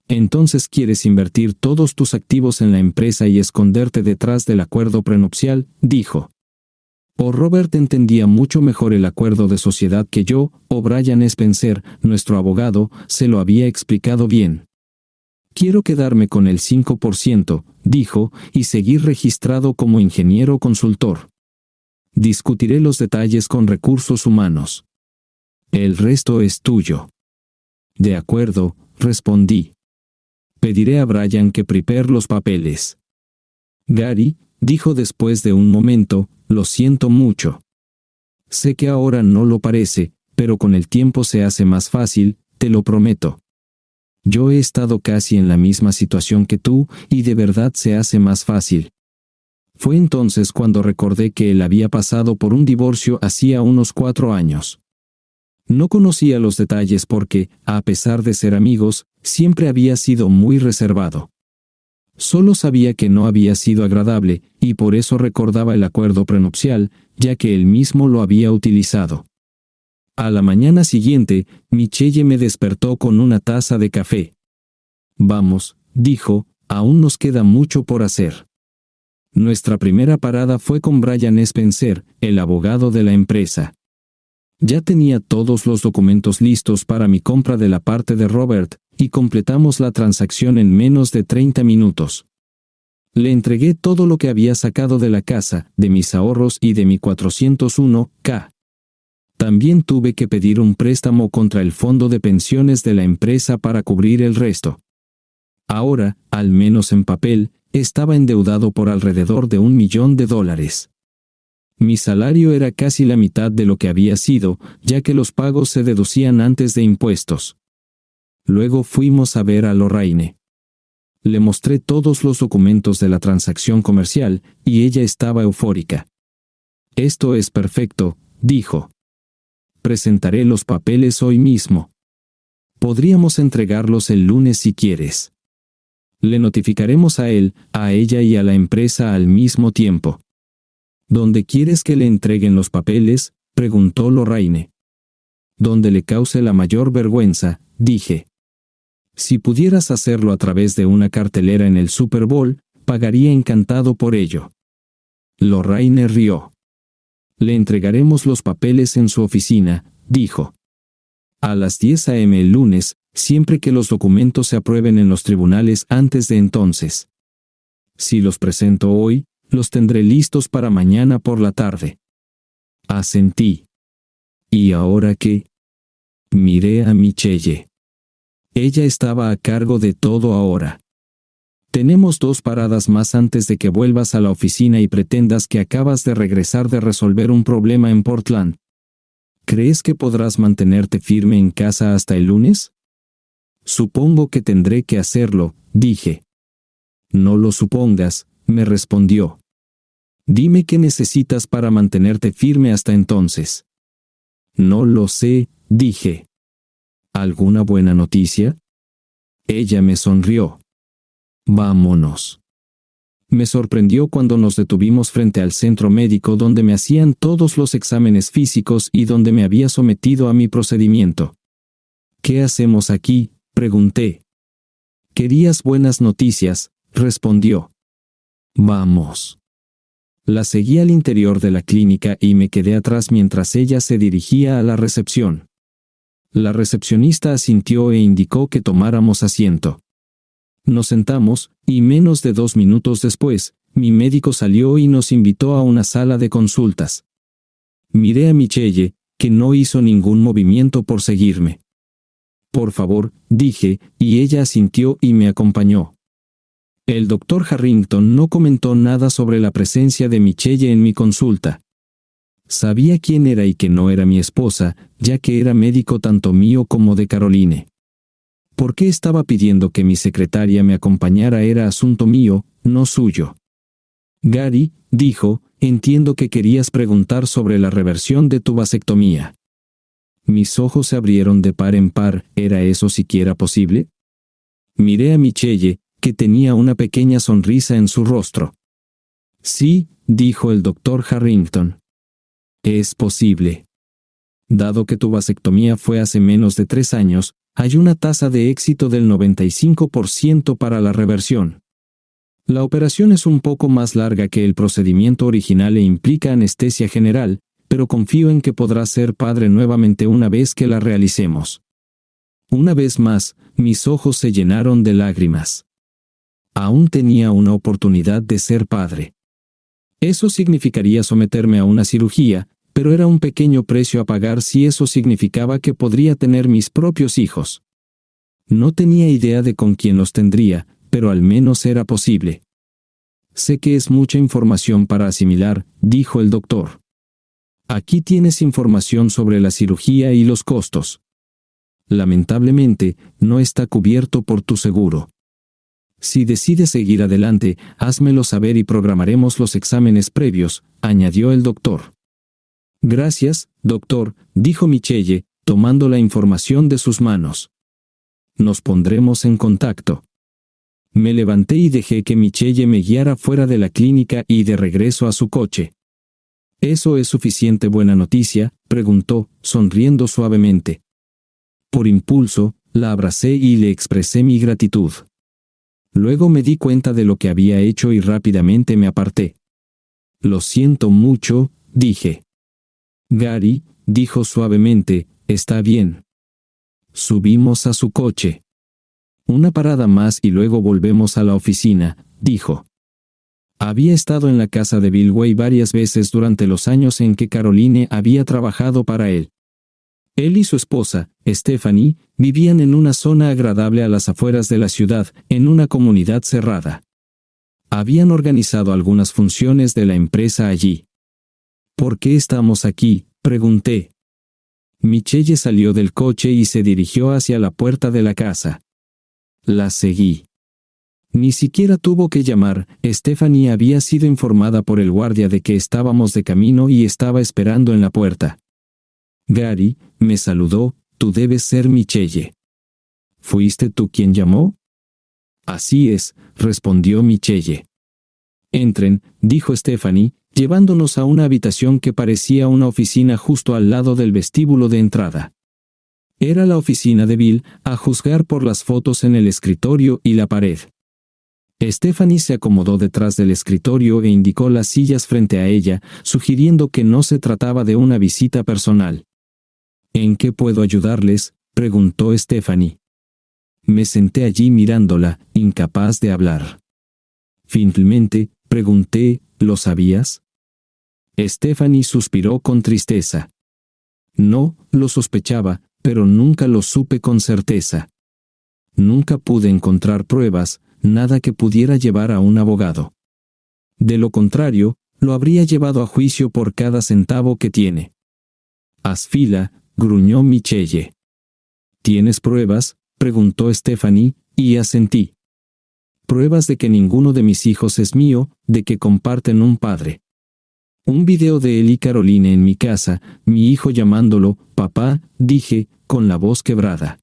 «¿Entonces quieres invertir todos tus activos en la empresa y esconderte detrás del acuerdo prenupcial?», dijo. Robert entendía mucho mejor el acuerdo de sociedad que yo, o Brian Spencer, nuestro abogado, se lo había explicado bien. «Quiero quedarme con el 5%, dijo, y seguir registrado como ingeniero consultor. Discutiré los detalles con recursos humanos. El resto es tuyo». «De acuerdo», respondí. «Pediré a Brian que prepare los papeles». «Gary», dijo después de un momento, «lo siento mucho. Sé que ahora no lo parece, pero con el tiempo se hace más fácil, te lo prometo. Yo he estado casi en la misma situación que tú, y de verdad se hace más fácil». Fue entonces cuando recordé que él había pasado por un divorcio hacía unos 4 años. No conocía los detalles porque, a pesar de ser amigos, siempre había sido muy reservado. Solo sabía que no había sido agradable, y por eso recordaba el acuerdo prenupcial, ya que él mismo lo había utilizado. A la mañana siguiente, Michelle me despertó con una taza de café. «Vamos», dijo, «aún nos queda mucho por hacer». Nuestra primera parada fue con Brian Spencer, el abogado de la empresa. Ya tenía todos los documentos listos para mi compra de la parte de Robert, y completamos la transacción en menos de 30 minutos. Le entregué todo lo que había sacado de la casa, de mis ahorros y de mi 401k. También tuve que pedir un préstamo contra el fondo de pensiones de la empresa para cubrir el resto. Ahora, al menos en papel, estaba endeudado por alrededor de $1 millón. Mi salario era casi la mitad de lo que había sido, ya que los pagos se deducían antes de impuestos. Luego fuimos a ver a Lorraine. Le mostré todos los documentos de la transacción comercial, y ella estaba eufórica. «Esto es perfecto», dijo. «Presentaré los papeles hoy mismo. Podríamos entregarlos el lunes si quieres. Le notificaremos a él, a ella y a la empresa al mismo tiempo». «¿Dónde quieres que le entreguen los papeles?», preguntó Lorraine. «Donde le cause la mayor vergüenza», dije. «Si pudieras hacerlo a través de una cartelera en el Super Bowl, pagaría encantado por ello». Lorraine rió. «Le entregaremos los papeles en su oficina», dijo. «A las 10 a.m. el lunes, siempre que los documentos se aprueben en los tribunales antes de entonces. Si los presento hoy, los tendré listos para mañana por la tarde». Asentí. «¿Y ahora qué?». Miré a Michelle. Ella estaba a cargo de todo ahora. «Tenemos 2 paradas más antes de que vuelvas a la oficina y pretendas que acabas de regresar de resolver un problema en Portland». ¿Crees que podrás mantenerte firme en casa hasta el lunes? Supongo que tendré que hacerlo, dije. No lo supongas, me respondió. Dime qué necesitas para mantenerte firme hasta entonces. No lo sé, dije. ¿Alguna buena noticia? Ella me sonrió. Vámonos. Me sorprendió cuando nos detuvimos frente al centro médico donde me hacían todos los exámenes físicos y donde me había sometido a mi procedimiento. ¿Qué hacemos aquí?, pregunté. ¿Querías buenas noticias?, respondió. Vamos. La seguí al interior de la clínica y me quedé atrás mientras ella se dirigía a la recepción. La recepcionista asintió e indicó que tomáramos asiento. Nos sentamos, y menos de 2 minutos después, mi médico salió y nos invitó a una sala de consultas. Miré a Michelle, que no hizo ningún movimiento por seguirme. Por favor, dije, y ella asintió y me acompañó. El doctor Harrington no comentó nada sobre la presencia de Michelle en mi consulta. Sabía quién era y que no era mi esposa, ya que era médico tanto mío como de Caroline. ¿Por qué estaba pidiendo que mi secretaria me acompañara? Era asunto mío, no suyo. Gary, dijo, entiendo que querías preguntar sobre la reversión de tu vasectomía. Mis ojos se abrieron de par en par, ¿era eso siquiera posible? Miré a Michelle, que tenía una pequeña sonrisa en su rostro. Sí, dijo el doctor Harrington. Es posible. Dado que tu vasectomía fue hace menos de 3 años, hay una tasa de éxito del 95% para la reversión. La operación es un poco más larga que el procedimiento original e implica anestesia general, pero confío en que podrás ser padre nuevamente una vez que la realicemos. Una vez más, mis ojos se llenaron de lágrimas. Aún tenía una oportunidad de ser padre. Eso significaría someterme a una cirugía, pero era un pequeño precio a pagar si eso significaba que podría tener mis propios hijos. No tenía idea de con quién los tendría, pero al menos era posible. Sé que es mucha información para asimilar, dijo el doctor. Aquí tienes información sobre la cirugía y los costos. Lamentablemente, no está cubierto por tu seguro. Si decides seguir adelante, házmelo saber y programaremos los exámenes previos, añadió el doctor. Gracias, doctor, dijo Michelle, tomando la información de sus manos. Nos pondremos en contacto. Me levanté y dejé que Michelle me guiara fuera de la clínica y de regreso a su coche. ¿Eso es suficiente buena noticia?, preguntó, sonriendo suavemente. Por impulso, la abracé y le expresé mi gratitud. Luego me di cuenta de lo que había hecho y rápidamente me aparté. Lo siento mucho, dije. Gary, dijo suavemente, está bien. Subimos a su coche. Una parada más y luego volvemos a la oficina, dijo. Había estado en la casa de Bill Way varias veces durante los años en que Caroline había trabajado para él. Él y su esposa, Stephanie, vivían en una zona agradable a las afueras de la ciudad, en una comunidad cerrada. Habían organizado algunas funciones de la empresa allí. ¿Por qué estamos aquí?, pregunté. Michelle salió del coche y se dirigió hacia la puerta de la casa. La seguí. Ni siquiera tuvo que llamar, Stephanie había sido informada por el guardia de que estábamos de camino y estaba esperando en la puerta. Gary, me saludó, tú debes ser Michelle. ¿Fuiste tú quien llamó? Así es, respondió Michelle. Entren, dijo Stephanie, llevándonos a una habitación que parecía una oficina justo al lado del vestíbulo de entrada. Era la oficina de Bill, a juzgar por las fotos en el escritorio y la pared. Stephanie se acomodó detrás del escritorio e indicó las sillas frente a ella, sugiriendo que no se trataba de una visita personal. ¿En qué puedo ayudarles?, preguntó Stephanie. Me senté allí mirándola, incapaz de hablar. Finalmente, pregunté, ¿lo sabías? Stephanie suspiró con tristeza. No, lo sospechaba, pero nunca lo supe con certeza. Nunca pude encontrar pruebas, nada que pudiera llevar a un abogado. De lo contrario, lo habría llevado a juicio por cada centavo que tiene. Haz fila, gruñó Michelle. ¿Tienes pruebas?, preguntó Stephanie, y asentí. Pruebas de que ninguno de mis hijos es mío, de que comparten un padre. Un video de él y Caroline en mi casa, mi hijo llamándolo, papá, dije, con la voz quebrada.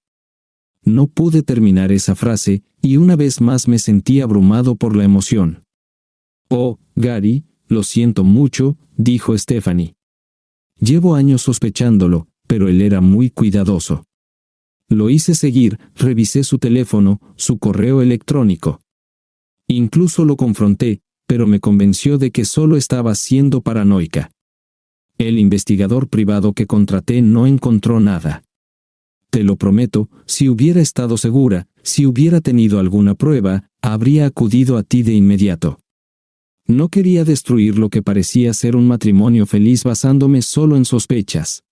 No pude terminar esa frase, y una vez más me sentí abrumado por la emoción. Oh, Gary, lo siento mucho, dijo Stephanie. Llevo años sospechándolo, pero él era muy cuidadoso. Lo hice seguir, revisé su teléfono, su correo electrónico. Incluso lo confronté, pero me convenció de que solo estaba siendo paranoica. El investigador privado que contraté no encontró nada. Te lo prometo, si hubiera estado segura, si hubiera tenido alguna prueba, habría acudido a ti de inmediato. No quería destruir lo que parecía ser un matrimonio feliz basándome solo en sospechas.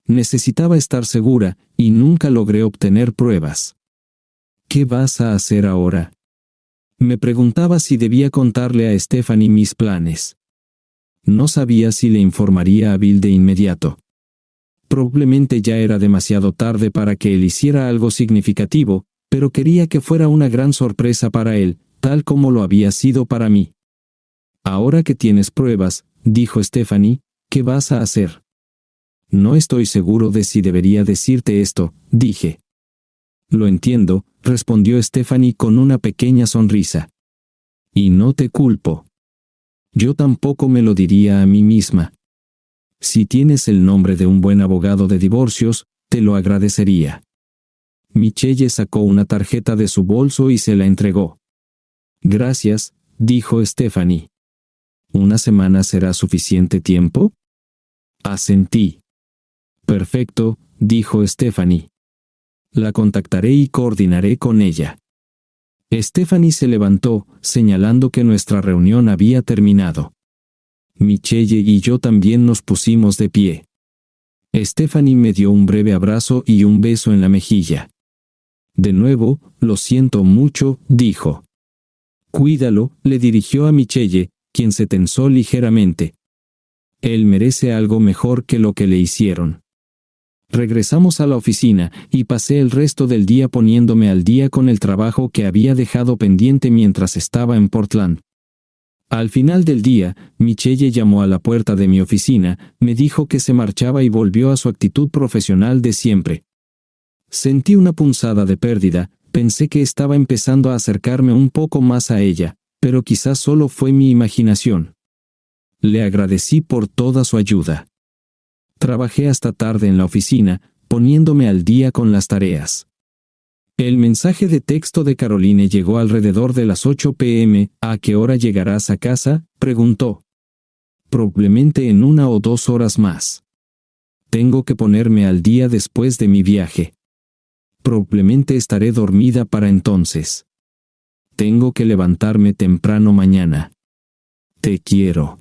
Necesitaba estar segura, y nunca logré obtener pruebas. ¿Qué vas a hacer ahora? Me preguntaba si debía contarle a Stephanie mis planes. No sabía si le informaría a Bill de inmediato. Probablemente ya era demasiado tarde para que él hiciera algo significativo, pero quería que fuera una gran sorpresa para él, tal como lo había sido para mí. Ahora que tienes pruebas, dijo Stephanie, ¿qué vas a hacer? No estoy seguro de si debería decirte esto, dije. Lo entiendo, respondió Stephanie con una pequeña sonrisa. Y no te culpo. Yo tampoco me lo diría a mí misma. Si tienes el nombre de un buen abogado de divorcios, te lo agradecería. Michelle sacó una tarjeta de su bolso y se la entregó. Gracias, dijo Stephanie. ¿Una semana será suficiente tiempo? Asentí. Perfecto, dijo Stephanie. La contactaré y coordinaré con ella. Stephanie se levantó, señalando que nuestra reunión había terminado. Michelle y yo también nos pusimos de pie. Stephanie me dio un breve abrazo y un beso en la mejilla. De nuevo, lo siento mucho, dijo. Cuídalo, le dirigió a Michelle, quien se tensó ligeramente. Él merece algo mejor que lo que le hicieron. Regresamos a la oficina, y pasé el resto del día poniéndome al día con el trabajo que había dejado pendiente mientras estaba en Portland. Al final del día, Michelle llamó a la puerta de mi oficina, me dijo que se marchaba y volvió a su actitud profesional de siempre. Sentí una punzada de pérdida, pensé que estaba empezando a acercarme un poco más a ella, pero quizás solo fue mi imaginación. Le agradecí por toda su ayuda. Trabajé hasta tarde en la oficina, poniéndome al día con las tareas. El mensaje de texto de Caroline llegó alrededor de las 8 p.m. ¿A qué hora llegarás a casa?, preguntó. Probablemente en 1 o 2 horas más. Tengo que ponerme al día después de mi viaje. Probablemente estaré dormida para entonces. Tengo que levantarme temprano mañana. Te quiero.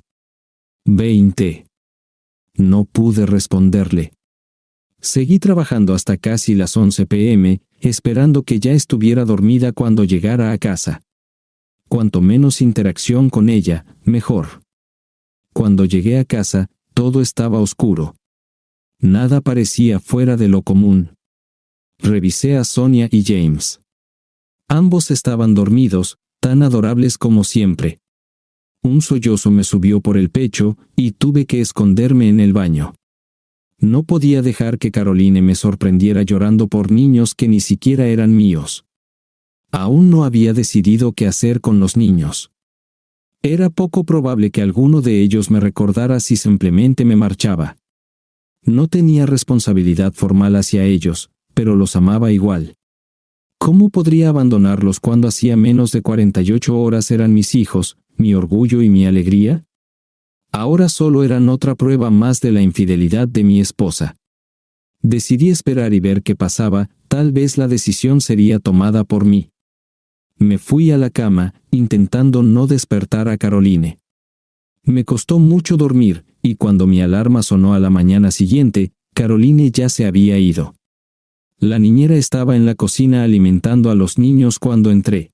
20. No pude responderle. Seguí trabajando hasta casi las 11 p.m., esperando que ya estuviera dormida cuando llegara a casa. Cuanto menos interacción con ella, mejor. Cuando llegué a casa, todo estaba oscuro. Nada parecía fuera de lo común. Revisé a Sonia y James. Ambos estaban dormidos, tan adorables como siempre. Un sollozo me subió por el pecho, y tuve que esconderme en el baño. No podía dejar que Caroline me sorprendiera llorando por niños que ni siquiera eran míos. Aún no había decidido qué hacer con los niños. Era poco probable que alguno de ellos me recordara si simplemente me marchaba. No tenía responsabilidad formal hacia ellos, pero los amaba igual. ¿Cómo podría abandonarlos cuando hacía menos de 48 horas eran mis hijos, mi orgullo y mi alegría? Ahora solo eran otra prueba más de la infidelidad de mi esposa. Decidí esperar y ver qué pasaba, tal vez la decisión sería tomada por mí. Me fui a la cama, intentando no despertar a Caroline. Me costó mucho dormir, y cuando mi alarma sonó a la mañana siguiente, Caroline ya se había ido. La niñera estaba en la cocina alimentando a los niños cuando entré.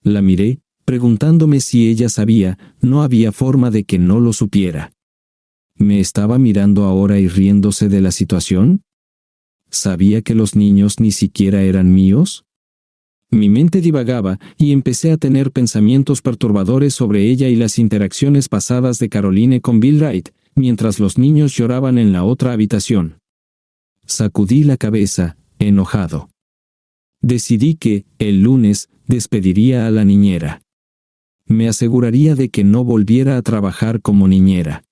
La miré, preguntándome si ella sabía, no había forma de que no lo supiera. ¿Me estaba mirando ahora y riéndose de la situación? ¿Sabía que los niños ni siquiera eran míos? Mi mente divagaba y empecé a tener pensamientos perturbadores sobre ella y las interacciones pasadas de Caroline con Bill Wright, mientras los niños lloraban en la otra habitación. Sacudí la cabeza, enojado. Decidí que, el lunes, despediría a la niñera. Me aseguraría de que no volviera a trabajar como niñera.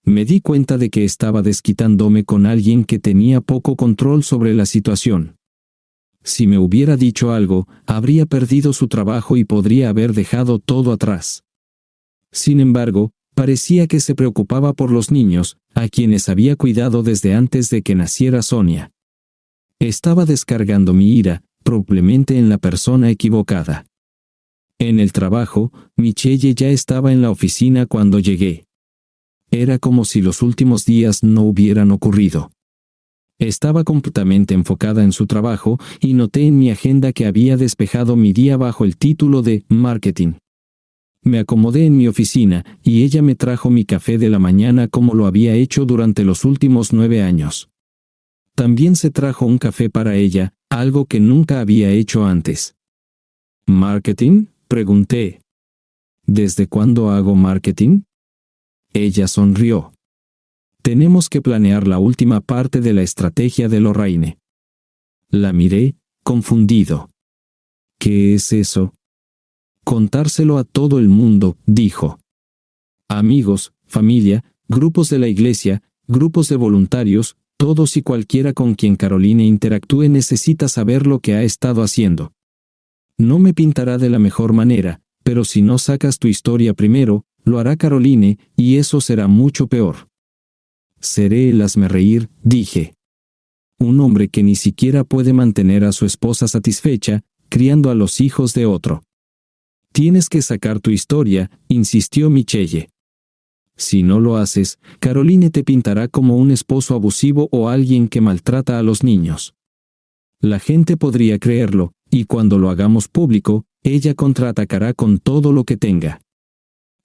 Me di cuenta de que estaba desquitándome con alguien que tenía poco control sobre la situación. Si me hubiera dicho algo, habría perdido su trabajo y podría haber dejado todo atrás. Sin embargo, parecía que se preocupaba por los niños, a quienes había cuidado desde antes de que naciera Sonia. Estaba descargando mi ira, probablemente en la persona equivocada. En el trabajo, Michelle ya estaba en la oficina cuando llegué. Era como si los últimos días no hubieran ocurrido. Estaba completamente enfocada en su trabajo y noté en mi agenda que había despejado mi día bajo el título de Marketing. Me acomodé en mi oficina y ella me trajo mi café de la mañana como lo había hecho durante los últimos 9 años. También se trajo un café para ella, algo que nunca había hecho antes. ¿Marketing?, pregunté. ¿Desde cuándo hago marketing? Ella sonrió. Tenemos que planear la última parte de la estrategia de Lorraine. La miré, confundido. ¿Qué es eso? Contárselo a todo el mundo, dijo. Amigos, familia, grupos de la iglesia, grupos de voluntarios, todos y cualquiera con quien Caroline interactúe necesita saber lo que ha estado haciendo. No me pintará de la mejor manera, pero si no sacas tu historia primero, lo hará Caroline, y eso será mucho peor. Seré el hazmerreír, dije. Un hombre que ni siquiera puede mantener a su esposa satisfecha, criando a los hijos de otro. Tienes que sacar tu historia, insistió Michelle. Si no lo haces, Caroline te pintará como un esposo abusivo o alguien que maltrata a los niños. La gente podría creerlo, y cuando lo hagamos público, ella contraatacará con todo lo que tenga.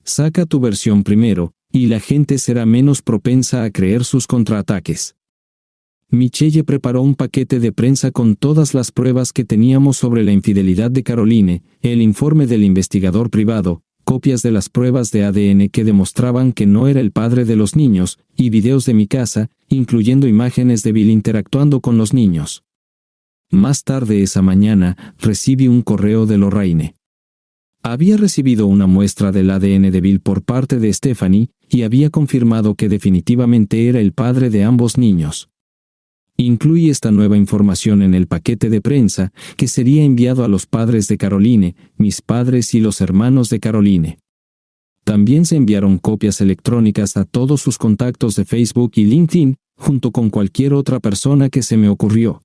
Saca tu versión primero, y la gente será menos propensa a creer sus contraataques. Michelle preparó un paquete de prensa con todas las pruebas que teníamos sobre la infidelidad de Caroline, el informe del investigador privado, copias de las pruebas de ADN que demostraban que no era el padre de los niños, y videos de mi casa, incluyendo imágenes de Bill interactuando con los niños. Más tarde esa mañana, recibí un correo de Lorraine. Había recibido una muestra del ADN de Bill por parte de Stephanie, y había confirmado que definitivamente era el padre de ambos niños. Incluí esta nueva información en el paquete de prensa, que sería enviado a los padres de Caroline, mis padres y los hermanos de Caroline. También se enviaron copias electrónicas a todos sus contactos de Facebook y LinkedIn, junto con cualquier otra persona que se me ocurrió.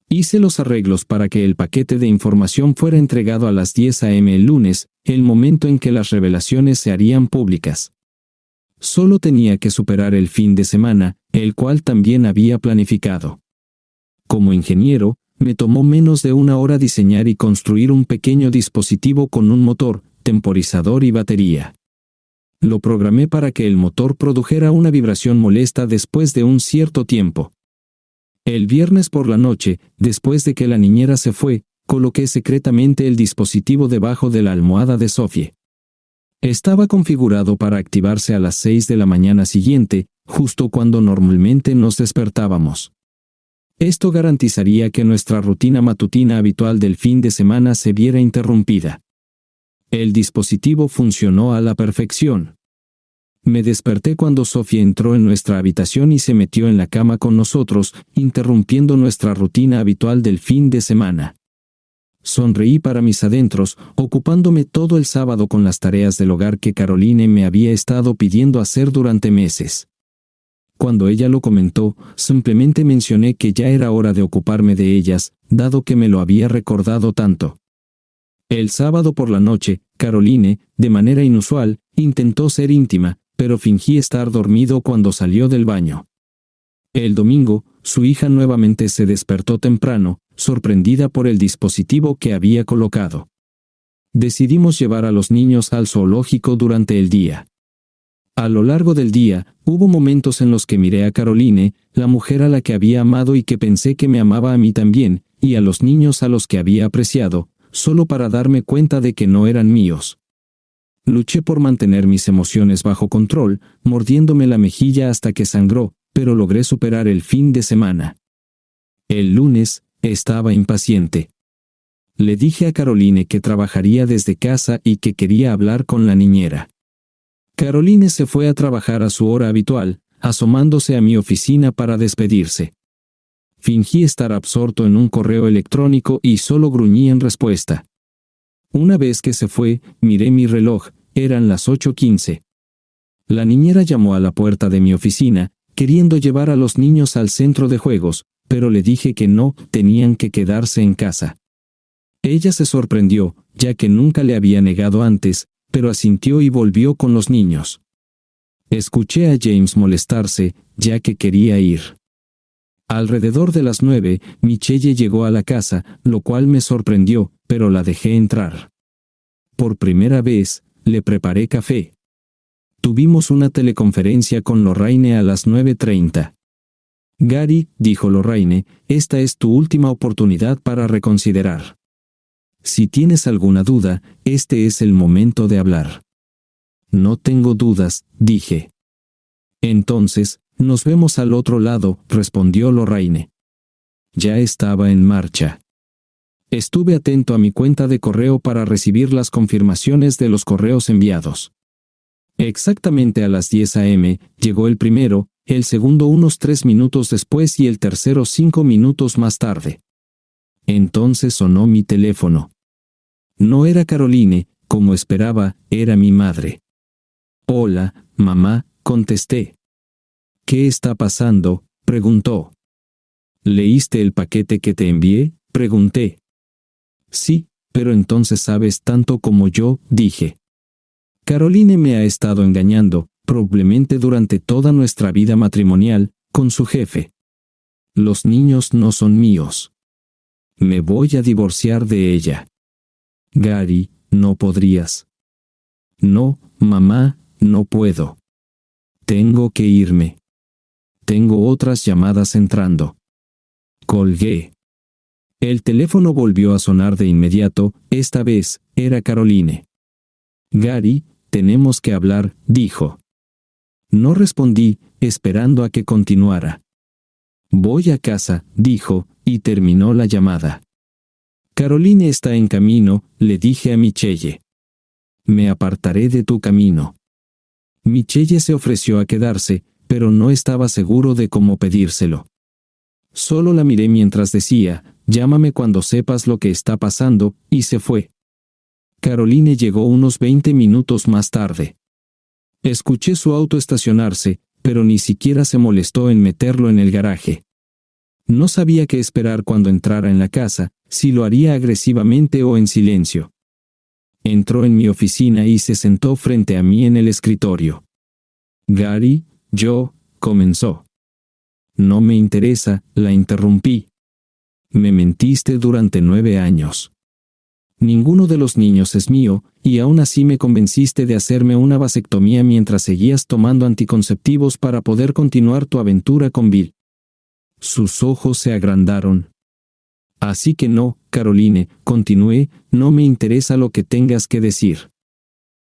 Hice los arreglos para que el paquete de información fuera entregado a las 10 a.m. el lunes, el momento en que las revelaciones se harían públicas. Solo tenía que superar el fin de semana, el cual también había planificado. Como ingeniero, me tomó menos de 1 hora diseñar y construir un pequeño dispositivo con un motor, temporizador y batería. Lo programé para que el motor produjera una vibración molesta después de un cierto tiempo. El viernes por la noche, después de que la niñera se fue, coloqué secretamente el dispositivo debajo de la almohada de Sophie. Estaba configurado para activarse a las 6 de la mañana siguiente, justo cuando normalmente nos despertábamos. Esto garantizaría que nuestra rutina matutina habitual del fin de semana se viera interrumpida. El dispositivo funcionó a la perfección. Me desperté cuando Sophie entró en nuestra habitación y se metió en la cama con nosotros, interrumpiendo nuestra rutina habitual del fin de semana. Sonreí para mis adentros, ocupándome todo el sábado con las tareas del hogar que Caroline me había estado pidiendo hacer durante meses. Cuando ella lo comentó, simplemente mencioné que ya era hora de ocuparme de ellas, dado que me lo había recordado tanto. El sábado por la noche, Caroline, de manera inusual, intentó ser íntima, pero fingí estar dormido cuando salió del baño. El domingo, su hija nuevamente se despertó temprano, sorprendida por el dispositivo que había colocado. Decidimos llevar a los niños al zoológico durante el día. A lo largo del día, hubo momentos en los que miré a Caroline, la mujer a la que había amado y que pensé que me amaba a mí también, y a los niños a los que había apreciado, solo para darme cuenta de que no eran míos. Luché por mantener mis emociones bajo control, mordiéndome la mejilla hasta que sangró, pero logré superar el fin de semana. El lunes, estaba impaciente. Le dije a Caroline que trabajaría desde casa y que quería hablar con la niñera. Caroline se fue a trabajar a su hora habitual, asomándose a mi oficina para despedirse. Fingí estar absorto en un correo electrónico y solo gruñí en respuesta. Una vez que se fue, miré mi reloj, eran las 8:15. La niñera llamó a la puerta de mi oficina, queriendo llevar a los niños al centro de juegos, pero le dije que no, tenían que quedarse en casa. Ella se sorprendió, ya que nunca le había negado antes, pero asintió y volvió con los niños. Escuché a James molestarse, ya que quería ir. Alrededor de las 9, Michelle llegó a la casa, lo cual me sorprendió, pero la dejé entrar. Por primera vez, le preparé café. Tuvimos una teleconferencia con Lorraine a las 9:30. Gary, dijo Lorraine, esta es tu última oportunidad para reconsiderar. Si tienes alguna duda, este es el momento de hablar. No tengo dudas, dije. Entonces, nos vemos al otro lado, respondió Lorraine. Ya estaba en marcha. Estuve atento a mi cuenta de correo para recibir las confirmaciones de los correos enviados. Exactamente a las 10 a.m., llegó el primero, el segundo unos 3 minutos después y el tercero 5 minutos más tarde. Entonces sonó mi teléfono. No era Caroline, como esperaba, era mi madre. Hola, mamá, contesté. ¿Qué está pasando?, preguntó. ¿Leíste el paquete que te envié?, pregunté. Sí, pero entonces sabes tanto como yo, dije. Caroline me ha estado engañando, probablemente durante toda nuestra vida matrimonial, con su jefe. Los niños no son míos. Me voy a divorciar de ella. Gary, no podrías. No, mamá, no puedo. Tengo que irme. Tengo otras llamadas entrando. Colgué. El teléfono volvió a sonar de inmediato, esta vez, era Caroline. Gary, tenemos que hablar, dijo. No respondí, esperando a que continuara. Voy a casa, dijo, y terminó la llamada. Caroline está en camino, le dije a Michelle. Me apartaré de tu camino. Michelle se ofreció a quedarse, pero no estaba seguro de cómo pedírselo. Solo la miré mientras decía, llámame cuando sepas lo que está pasando, y se fue. Caroline llegó unos 20 minutos más tarde. Escuché su auto estacionarse, pero ni siquiera se molestó en meterlo en el garaje. No sabía qué esperar cuando entrara en la casa, si lo haría agresivamente o en silencio. Entró en mi oficina y se sentó frente a mí en el escritorio. Gary, comenzó. No me interesa, la interrumpí. Me mentiste durante 9 años. Ninguno de los niños es mío, y aún así me convenciste de hacerme una vasectomía mientras seguías tomando anticonceptivos para poder continuar tu aventura con Bill. Sus ojos se agrandaron. Así que no, Caroline, continué, no me interesa lo que tengas que decir.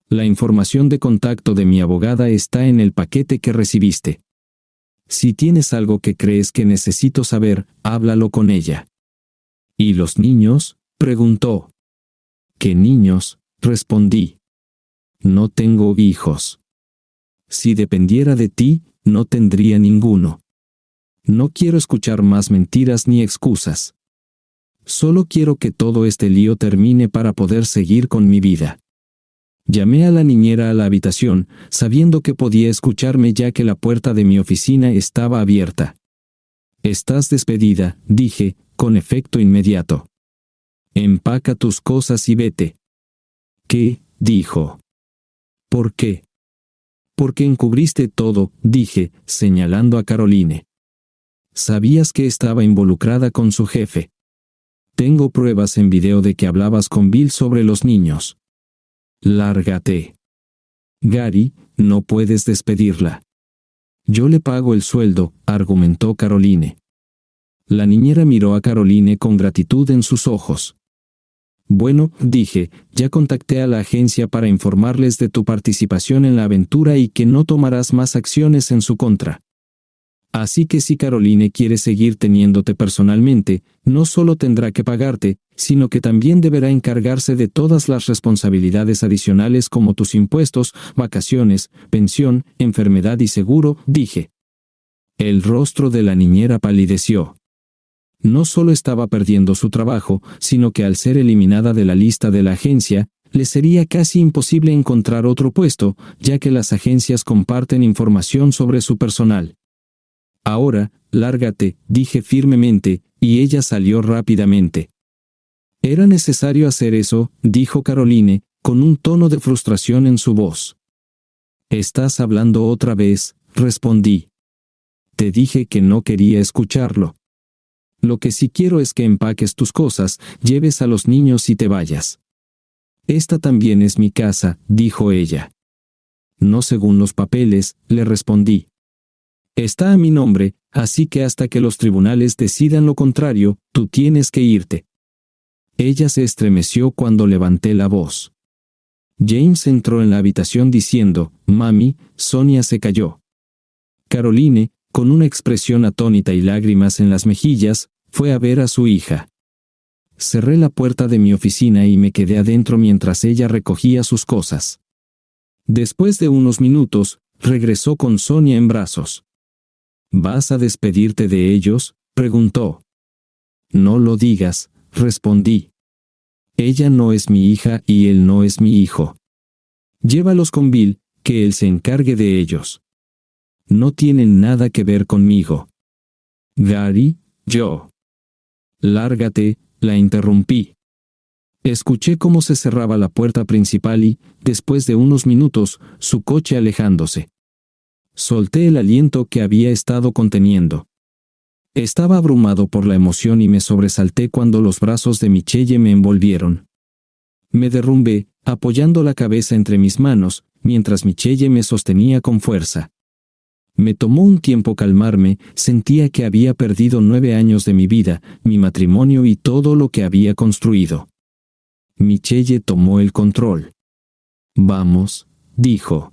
La información de contacto de mi abogada está en el paquete que recibiste. Si tienes algo que crees que necesito saber, háblalo con ella. ¿Y los niños?, preguntó. ¿Qué niños?, respondí. No tengo hijos. Si dependiera de ti, no tendría ninguno. No quiero escuchar más mentiras ni excusas. Solo quiero que todo este lío termine para poder seguir con mi vida. Llamé a la niñera a la habitación, sabiendo que podía escucharme ya que la puerta de mi oficina estaba abierta. Estás despedida, dije, con efecto inmediato. Empaca tus cosas y vete. ¿Qué?, dijo. ¿Por qué? Porque encubriste todo, dije, señalando a Caroline. Sabías que estaba involucrada con su jefe. Tengo pruebas en video de que hablabas con Bill sobre los niños. Lárgate. Gary, no puedes despedirla. Yo le pago el sueldo, argumentó Caroline. La niñera miró a Caroline con gratitud en sus ojos. Bueno, dije, ya contacté a la agencia para informarles de tu participación en la aventura y que no tomarás más acciones en su contra. Así que si Caroline quiere seguir teniéndote personalmente, no solo tendrá que pagarte, sino que también deberá encargarse de todas las responsabilidades adicionales como tus impuestos, vacaciones, pensión, enfermedad y seguro, dije. El rostro de la niñera palideció. No solo estaba perdiendo su trabajo, sino que al ser eliminada de la lista de la agencia, le sería casi imposible encontrar otro puesto, ya que las agencias comparten información sobre su personal. Ahora, lárgate, dije firmemente, y ella salió rápidamente. Era necesario hacer eso, dijo Caroline, con un tono de frustración en su voz. ¿Estás hablando otra vez?, respondí. Te dije que no quería escucharlo. Lo que sí quiero es que empaques tus cosas, lleves a los niños y te vayas. Esta también es mi casa, dijo ella. No según los papeles, le respondí. Está a mi nombre, así que hasta que los tribunales decidan lo contrario, tú tienes que irte. Ella se estremeció cuando levanté la voz. James entró en la habitación diciendo, «Mami, Sonia se cayó». Caroline, con una expresión atónita y lágrimas en las mejillas, fue a ver a su hija. Cerré la puerta de mi oficina y me quedé adentro mientras ella recogía sus cosas. Después de unos minutos, regresó con Sonia en brazos. ¿Vas a despedirte de ellos?, preguntó. No lo digas, respondí. Ella no es mi hija y él no es mi hijo. Llévalos con Bill, que él se encargue de ellos. No tienen nada que ver conmigo. Gary, yo. Lárgate, la interrumpí. Escuché cómo se cerraba la puerta principal y, después de unos minutos, su coche alejándose. Solté el aliento que había estado conteniendo. Estaba abrumado por la emoción y me sobresalté cuando los brazos de Michelle me envolvieron. Me derrumbé, apoyando la cabeza entre mis manos, mientras Michelle me sostenía con fuerza. Me tomó un tiempo calmarme, sentía que había perdido 9 años de mi vida, mi matrimonio y todo lo que había construido. Michelle tomó el control. Vamos, dijo.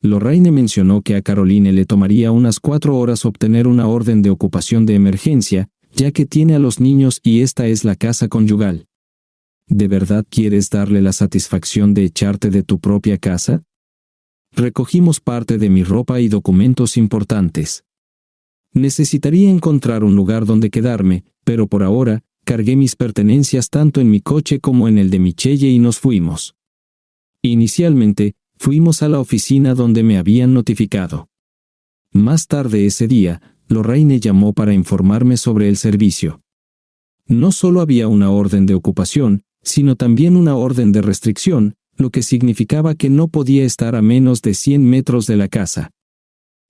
Lorraine mencionó que a Caroline le tomaría unas 4 horas obtener una orden de ocupación de emergencia, ya que tiene a los niños y esta es la casa conyugal. ¿De verdad quieres darle la satisfacción de echarte de tu propia casa? Recogimos parte de mi ropa y documentos importantes. Necesitaría encontrar un lugar donde quedarme, pero por ahora, cargué mis pertenencias tanto en mi coche como en el de Michelle y nos fuimos. Inicialmente, fuimos a la oficina donde me habían notificado. Más tarde ese día, Lorraine llamó para informarme sobre el servicio. No solo había una orden de ocupación, sino también una orden de restricción, lo que significaba que no podía estar a menos de 100 metros de la casa.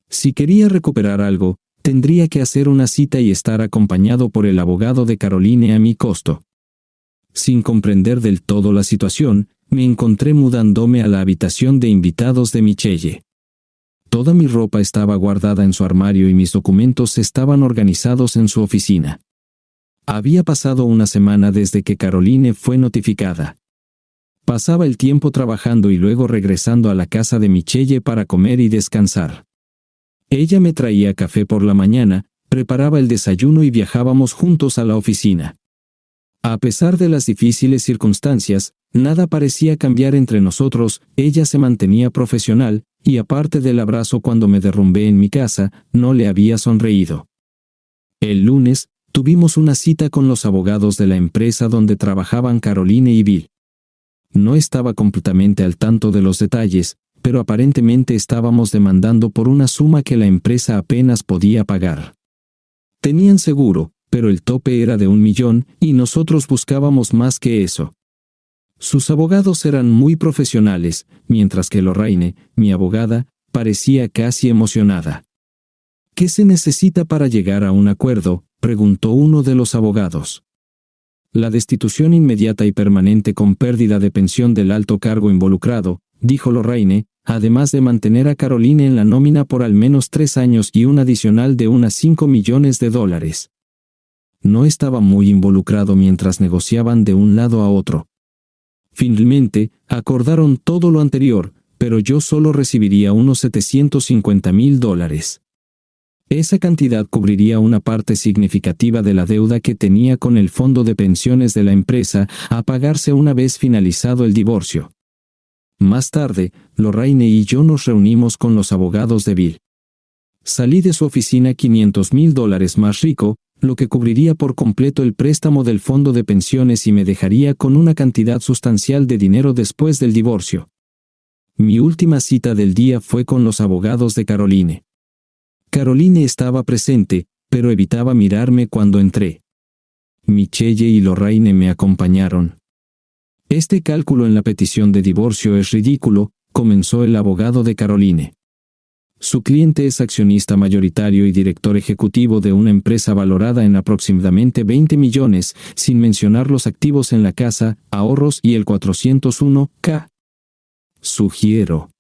Si quería recuperar algo, tendría que hacer una cita y estar acompañado por el abogado de Caroline a mi costo. Sin comprender del todo la situación, me encontré mudándome a la habitación de invitados de Michelle. Toda mi ropa estaba guardada en su armario y mis documentos estaban organizados en su oficina. Había pasado una semana desde que Caroline fue notificada. Pasaba el tiempo trabajando y luego regresando a la casa de Michelle para comer y descansar. Ella me traía café por la mañana, preparaba el desayuno y viajábamos juntos a la oficina. A pesar de las difíciles circunstancias, nada parecía cambiar entre nosotros, ella se mantenía profesional, y aparte del abrazo cuando me derrumbé en mi casa, no le había sonreído. El lunes, tuvimos una cita con los abogados de la empresa donde trabajaban Caroline y Bill. No estaba completamente al tanto de los detalles, pero aparentemente estábamos demandando por una suma que la empresa apenas podía pagar. Tenían seguro, pero el tope era de 1 millón, y nosotros buscábamos más que eso. Sus abogados eran muy profesionales, mientras que Lorraine, mi abogada, parecía casi emocionada. ¿Qué se necesita para llegar a un acuerdo?, preguntó uno de los abogados. La destitución inmediata y permanente con pérdida de pensión del alto cargo involucrado, dijo Lorraine, además de mantener a Caroline en la nómina por al menos 3 años y un adicional de unas $5 millones. No estaba muy involucrado mientras negociaban de un lado a otro. Finalmente, acordaron todo lo anterior, pero yo solo recibiría unos $750,000. Esa cantidad cubriría una parte significativa de la deuda que tenía con el fondo de pensiones de la empresa a pagarse una vez finalizado el divorcio. Más tarde, Lorraine y yo nos reunimos con los abogados de Bill. Salí de su oficina $500,000 más rico, lo que cubriría por completo el préstamo del fondo de pensiones y me dejaría con una cantidad sustancial de dinero después del divorcio. Mi última cita del día fue con los abogados de Caroline. Caroline estaba presente, pero evitaba mirarme cuando entré. Michelle y Lorraine me acompañaron. Este cálculo en la petición de divorcio es ridículo, comenzó el abogado de Caroline. Su cliente es accionista mayoritario y director ejecutivo de una empresa valorada en aproximadamente 20 millones, sin mencionar los activos en la casa, ahorros y el 401k. Sugiero.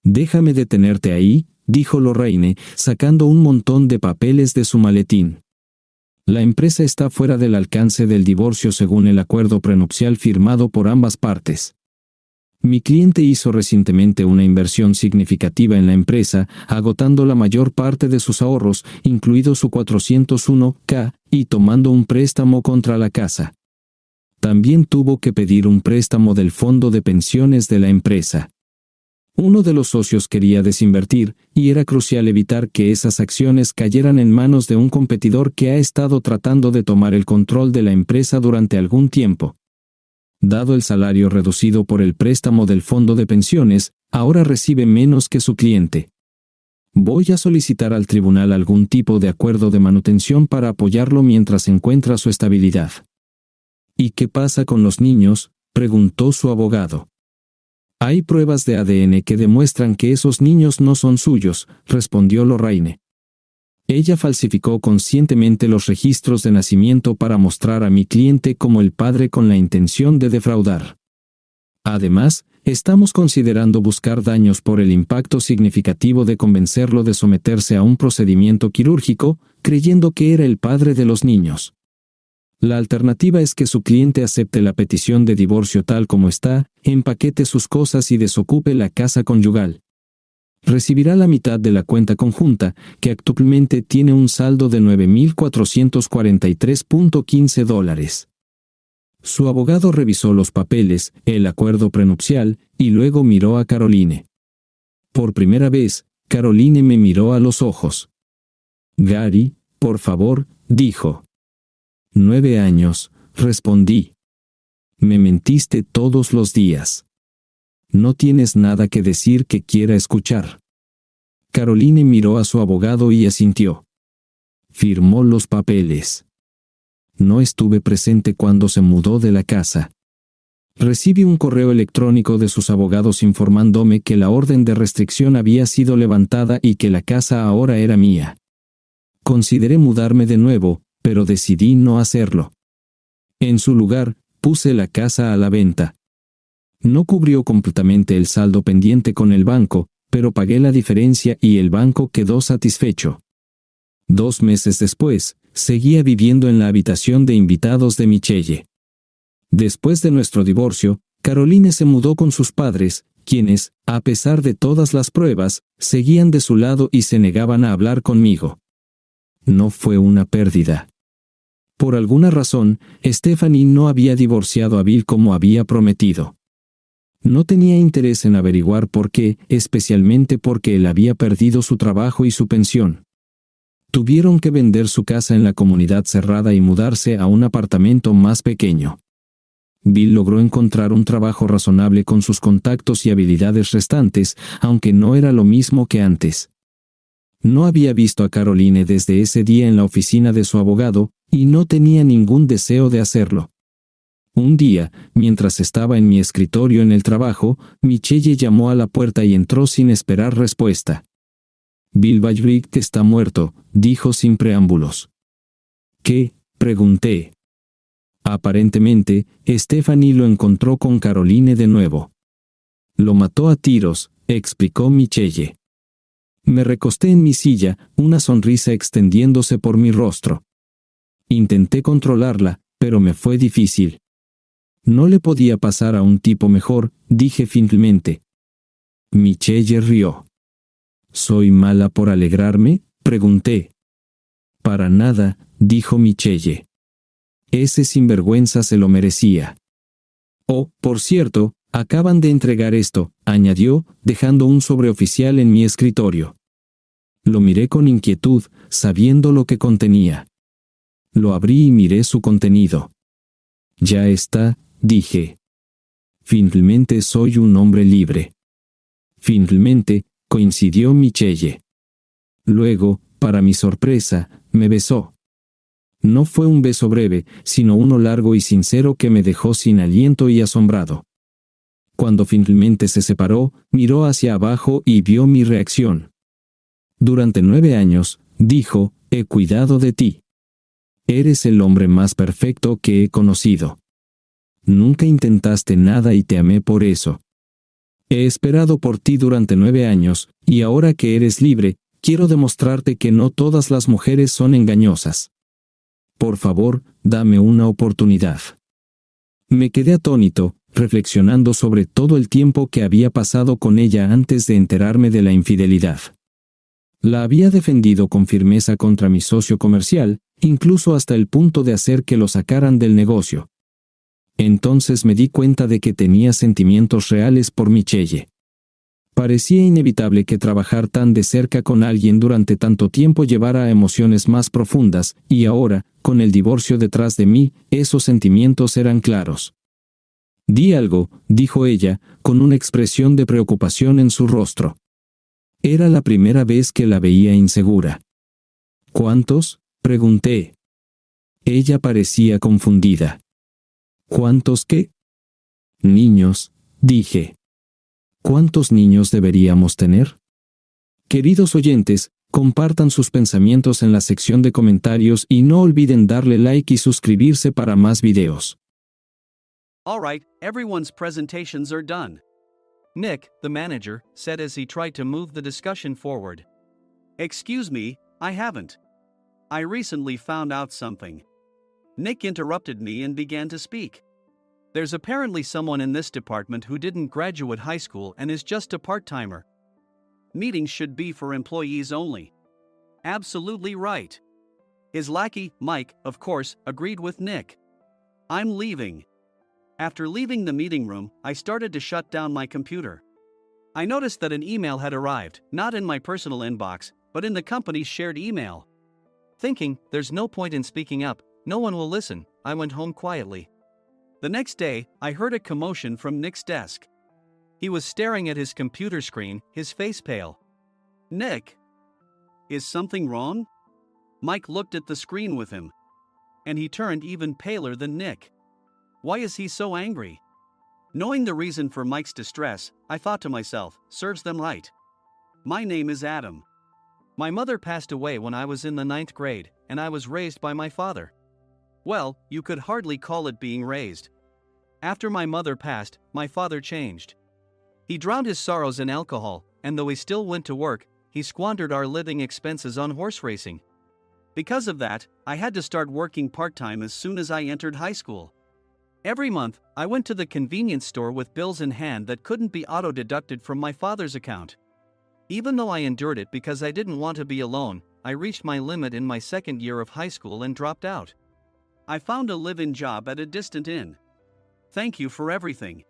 Déjame detenerte ahí, dijo Lorraine, sacando un montón de papeles de su maletín. La empresa está fuera del alcance del divorcio según el acuerdo prenupcial firmado por ambas partes. Mi cliente hizo recientemente una inversión significativa en la empresa, agotando la mayor parte de sus ahorros, incluido su 401k, y tomando un préstamo contra la casa. También tuvo que pedir un préstamo del fondo de pensiones de la empresa. Uno de los socios quería desinvertir, y era crucial evitar que esas acciones cayeran en manos de un competidor que ha estado tratando de tomar el control de la empresa durante algún tiempo. Dado el salario reducido por el préstamo del fondo de pensiones, ahora recibe menos que su cliente. Voy a solicitar al tribunal algún tipo de acuerdo de manutención para apoyarlo mientras encuentra su estabilidad. ¿Y qué pasa con los niños?, preguntó su abogado. Hay pruebas de ADN que demuestran que esos niños no son suyos, respondió Lorraine. Ella falsificó conscientemente los registros de nacimiento para mostrar a mi cliente como el padre con la intención de defraudar. Además, estamos considerando buscar daños por el impacto significativo de convencerlo de someterse a un procedimiento quirúrgico, creyendo que era el padre de los niños. La alternativa es que su cliente acepte la petición de divorcio tal como está, empaquete sus cosas y desocupe la casa conyugal. Recibirá la mitad de la cuenta conjunta, que actualmente tiene un saldo de $9,443.15. Su abogado revisó los papeles, el acuerdo prenupcial, y luego miró a Caroline. Por primera vez, Caroline me miró a los ojos. Gary, por favor, dijo. 9 años, respondí. Me mentiste todos los días. No tienes nada que decir que quiera escuchar. Caroline miró a su abogado y asintió. Firmó los papeles. No estuve presente cuando se mudó de la casa. Recibí un correo electrónico de sus abogados informándome que la orden de restricción había sido levantada y que la casa ahora era mía. Consideré mudarme de nuevo, pero decidí no hacerlo. En su lugar, puse la casa a la venta. No cubrió completamente el saldo pendiente con el banco, pero pagué la diferencia y el banco quedó satisfecho. 2 meses después, seguía viviendo en la habitación de invitados de Michelle. Después de nuestro divorcio, Caroline se mudó con sus padres, quienes, a pesar de todas las pruebas, seguían de su lado y se negaban a hablar conmigo. No fue una pérdida. Por alguna razón, Stephanie no había divorciado a Bill como había prometido. No tenía interés en averiguar por qué, especialmente porque él había perdido su trabajo y su pensión. Tuvieron que vender su casa en la comunidad cerrada y mudarse a un apartamento más pequeño. Bill logró encontrar un trabajo razonable con sus contactos y habilidades restantes, aunque no era lo mismo que antes. No había visto a Caroline desde ese día en la oficina de su abogado, y no tenía ningún deseo de hacerlo. Un día, mientras estaba en mi escritorio en el trabajo, Michelle llamó a la puerta y entró sin esperar respuesta. Bill Bajrick está muerto, dijo sin preámbulos. ¿Qué?, pregunté. Aparentemente, Stephanie lo encontró con Caroline de nuevo. Lo mató a tiros, explicó Michelle. Me recosté en mi silla, una sonrisa extendiéndose por mi rostro. Intenté controlarla, pero me fue difícil. No le podía pasar a un tipo mejor, dije finalmente. Michelle rió. ¿Soy mala por alegrarme?, pregunté. Para nada, dijo Michelle. Ese sinvergüenza se lo merecía. Oh, por cierto, acaban de entregar esto, añadió, dejando un sobreoficial en mi escritorio. Lo miré con inquietud, sabiendo lo que contenía. Lo abrí y miré su contenido. Ya está, dije. Finalmente soy un hombre libre. Finalmente, coincidió Michelle. Luego, para mi sorpresa, me besó. No fue un beso breve, sino uno largo y sincero que me dejó sin aliento y asombrado. Cuando finalmente se separó, miró hacia abajo y vio mi reacción. Durante 9 años, dijo, he cuidado de ti. Eres el hombre más perfecto que he conocido. Nunca intentaste nada y te amé por eso. He esperado por ti durante 9 años, y ahora que eres libre, quiero demostrarte que no todas las mujeres son engañosas. Por favor, dame una oportunidad. Me quedé atónito, reflexionando sobre todo el tiempo que había pasado con ella antes de enterarme de la infidelidad. La había defendido con firmeza contra mi socio comercial, incluso hasta el punto de hacer que lo sacaran del negocio. Entonces me di cuenta de que tenía sentimientos reales por Michelle. Parecía inevitable que trabajar tan de cerca con alguien durante tanto tiempo llevara a emociones más profundas, y ahora, con el divorcio detrás de mí, esos sentimientos eran claros. Di algo, dijo ella, con una expresión de preocupación en su rostro. Era la primera vez que la veía insegura. ¿Cuántos?, pregunté. Ella parecía confundida. ¿Cuántos qué? Niños, dije. ¿Cuántos niños deberíamos tener? Queridos oyentes, compartan sus pensamientos en la sección de comentarios y no olviden darle like y suscribirse para más videos. Alright, everyone's presentations are done. Nick, the manager, said as he tried to move the discussion forward. Excuse me, I haven't. I recently found out something. Nick interrupted me and began to speak. There's apparently someone in this department who didn't graduate high school and is just a part-timer. Meetings should be for employees only. Absolutely right. His lackey, Mike, of course, agreed with Nick. I'm leaving. After leaving the meeting room, I started to shut down my computer. I noticed that an email had arrived, not in my personal inbox, but in the company's shared email. Thinking, there's no point in speaking up, no one will listen, I went home quietly. The next day, I heard a commotion from Nick's desk. He was staring at his computer screen, his face pale. Nick? Is something wrong? Mike looked at the screen with him. And he turned even paler than Nick. Why is he so angry? Knowing the reason for Mike's distress, I thought to myself, serves them right. My name is Adam. My mother passed away when I was in the 9th grade, and I was raised by my father. Well, you could hardly call it being raised. After my mother passed, my father changed. He drowned his sorrows in alcohol, and though he still went to work, he squandered our living expenses on horse racing. Because of that, I had to start working part-time as soon as I entered high school. Every month, I went to the convenience store with bills in hand that couldn't be auto-deducted from my father's account. Even though I endured it because I didn't want to be alone, I reached my limit in my second year of high school and dropped out. I found a live-in job at a distant inn. Thank you for everything.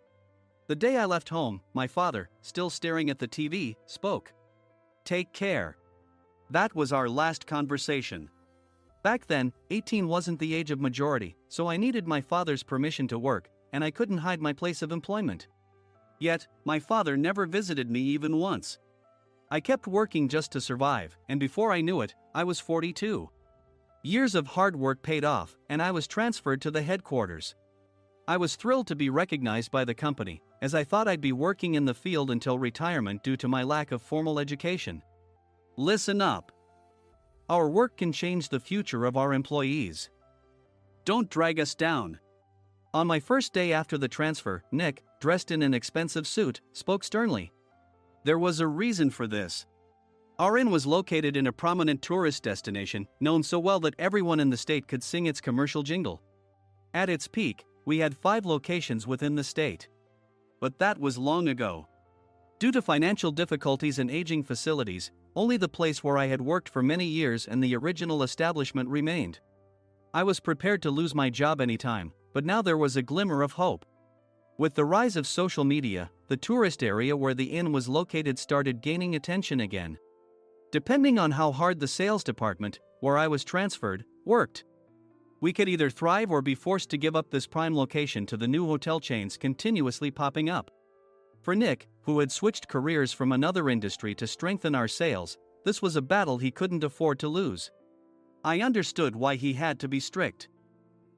The day I left home, my father, still staring at the TV, spoke. Take care. That was our last conversation. Back then, 18 wasn't the age of majority, so I needed my father's permission to work, and I couldn't hide my place of employment. Yet, my father never visited me even once. I kept working just to survive, and before I knew it, I was 42. Years of hard work paid off, and I was transferred to the headquarters. I was thrilled to be recognized by the company, as I thought I'd be working in the field until retirement due to my lack of formal education. Listen up. Our work can change the future of our employees. Don't drag us down. On my first day after the transfer, Nick, dressed in an expensive suit, spoke sternly. There was a reason for this. Our inn was located in a prominent tourist destination, known so well that everyone in the state could sing its commercial jingle. At its peak, we had 5 locations within the state. But that was long ago. Due to financial difficulties and aging facilities, only the place where I had worked for many years and the original establishment remained. I was prepared to lose my job anytime, but now there was a glimmer of hope. With the rise of social media, the tourist area where the inn was located started gaining attention again. Depending on how hard the sales department, where I was transferred, worked, we could either thrive or be forced to give up this prime location to the new hotel chains continuously popping up. For Nick, who had switched careers from another industry to strengthen our sales, this was a battle he couldn't afford to lose. I understood why he had to be strict.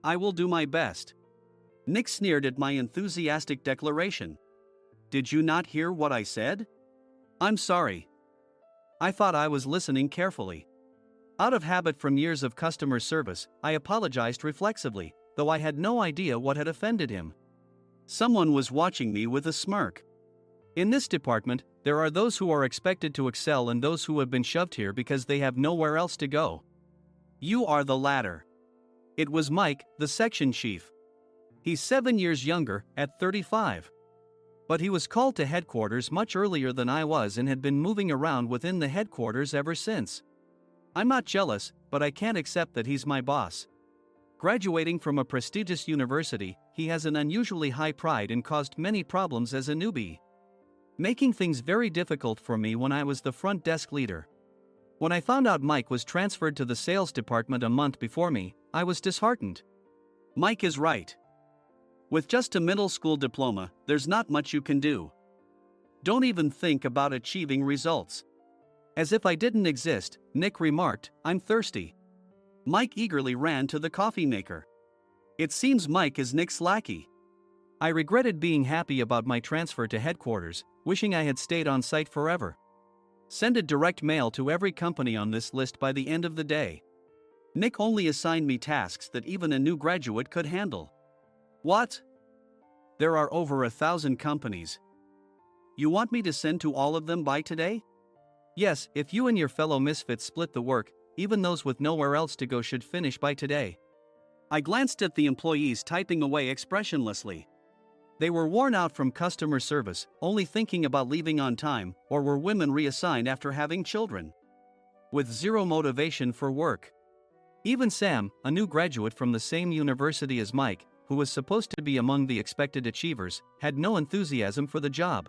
I will do my best. Nick sneered at my enthusiastic declaration. Did you not hear what I said? I'm sorry. I thought I was listening carefully. Out of habit from years of customer service, I apologized reflexively, though I had no idea what had offended him. Someone was watching me with a smirk. In this department, there are those who are expected to excel and those who have been shoved here because they have nowhere else to go. You are the latter. It was Mike, the section chief. He's 7 years younger, at 35. But he was called to headquarters much earlier than I was and had been moving around within the headquarters ever since. I'm not jealous, but I can't accept that he's my boss. Graduating from a prestigious university, he has an unusually high pride and caused many problems as a newbie, making things very difficult for me when I was the front desk leader. When I found out Mike was transferred to the sales department a month before me, I was disheartened. Mike is right. With just a middle school diploma, there's not much you can do. Don't even think about achieving results. As if I didn't exist, Nick remarked, I'm thirsty. Mike eagerly ran to the coffee maker. It seems Mike is Nick's lackey. I regretted being happy about my transfer to headquarters, wishing I had stayed on site forever. Send a direct mail to every company on this list by the end of the day. Nick only assigned me tasks that even a new graduate could handle. What? There are over 1,000 companies. You want me to send to all of them by today? Yes, if you and your fellow misfits split the work, even those with nowhere else to go should finish by today. I glanced at the employees typing away expressionlessly. They were worn out from customer service, only thinking about leaving on time, or were women reassigned after having children, with zero motivation for work. Even Sam, a new graduate from the same university as Mike, who was supposed to be among the expected achievers, had no enthusiasm for the job,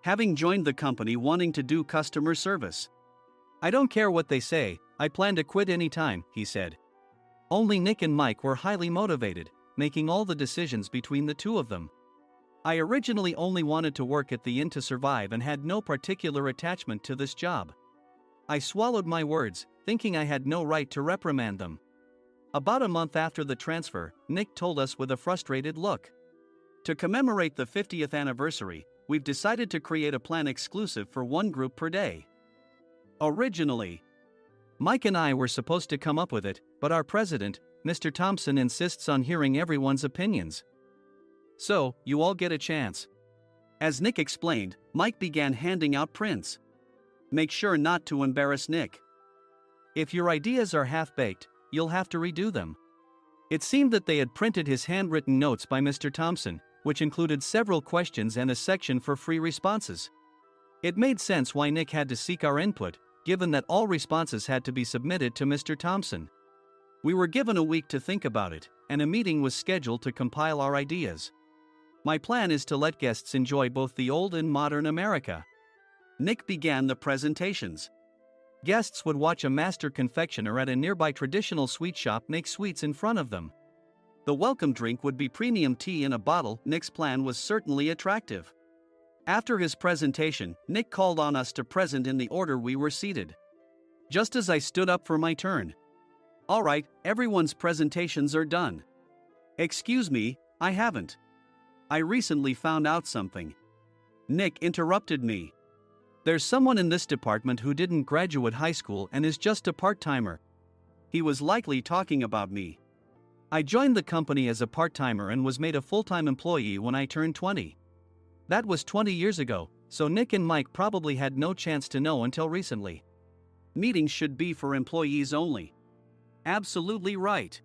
having joined the company wanting to do customer service. I don't care what they say, I plan to quit anytime, he said. Only Nick and Mike were highly motivated, making all the decisions between the two of them. I originally only wanted to work at the inn to survive and had no particular attachment to this job. I swallowed my words, thinking I had no right to reprimand them. About a month after the transfer, Nick told us with a frustrated look. To commemorate the 50th anniversary, we've decided to create a plan exclusive for one group per day. Originally, Mike and I were supposed to come up with it, but our president, Mr. Thompson, insists on hearing everyone's opinions. So, you all get a chance. As Nick explained, Mike began handing out prints. Make sure not to embarrass Nick. If your ideas are half-baked, you'll have to redo them. It seemed that they had printed his handwritten notes by Mr. Thompson, which included several questions and a section for free responses. It made sense why Nick had to seek our input, given that all responses had to be submitted to Mr. Thompson. We were given a week to think about it, and a meeting was scheduled to compile our ideas. My plan is to let guests enjoy both the old and modern America. Nick began the presentations. Guests would watch a master confectioner at a nearby traditional sweet shop make sweets in front of them. The welcome drink would be premium tea in a bottle. Nick's plan was certainly attractive. After his presentation, Nick called on us to present in the order we were seated. Just as I stood up for my turn. All right, everyone's presentations are done. Excuse me, I haven't. I recently found out something. Nick interrupted me. There's someone in this department who didn't graduate high school and is just a part-timer. He was likely talking about me. I joined the company as a part-timer and was made a full-time employee when I turned 20. That was 20 years ago, so Nick and Mike probably had no chance to know until recently. Meetings should be for employees only. Absolutely right.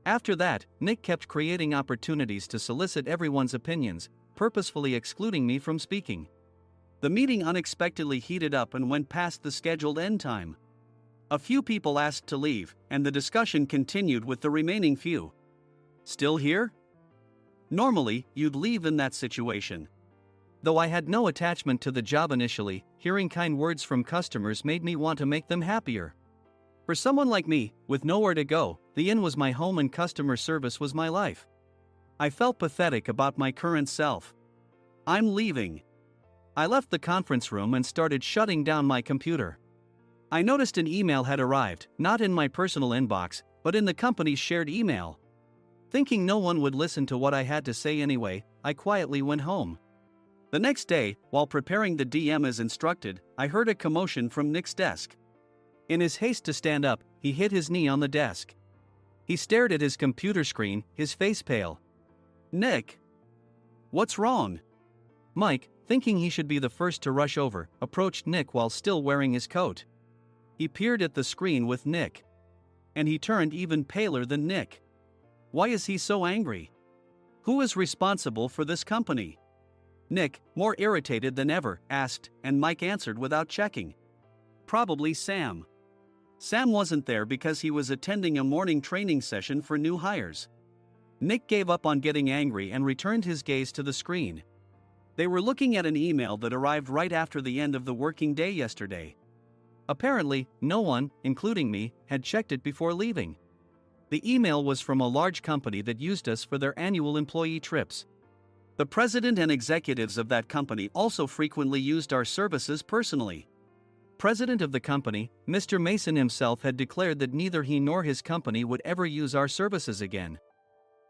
After that, Nick kept creating opportunities to solicit everyone's opinions, purposefully excluding me from speaking. The meeting unexpectedly heated up and went past the scheduled end time. A few people asked to leave, and the discussion continued with the remaining few. Still here? Normally, you'd leave in that situation. Though I had no attachment to the job initially, hearing kind words from customers made me want to make them happier. For someone like me, with nowhere to go, the inn was my home and customer service was my life. I felt pathetic about my current self. I'm leaving. I left the conference room and started shutting down my computer. I noticed an email had arrived, not in my personal inbox, but in the company's shared email. Thinking no one would listen to what I had to say anyway, I quietly went home. The next day, while preparing the DM as instructed, I heard a commotion from Nick's desk. In his haste to stand up, he hit his knee on the desk. He stared at his computer screen, his face pale. Nick! What's wrong? Mike, thinking he should be the first to rush over, approached Nick while still wearing his coat. He peered at the screen with Nick. And he turned even paler than Nick. Why is he so angry? Who is responsible for this company? Nick, more irritated than ever, asked, and Mike answered without checking. Probably Sam. Sam wasn't there because he was attending a morning training session for new hires. Nick gave up on getting angry and returned his gaze to the screen. They were looking at an email that arrived right after the end of the working day yesterday. Apparently, no one, including me, had checked it before leaving. The email was from a large company that used us for their annual employee trips. The president and executives of that company also frequently used our services personally. President of the company, Mr. Mason himself had declared that neither he nor his company would ever use our services again.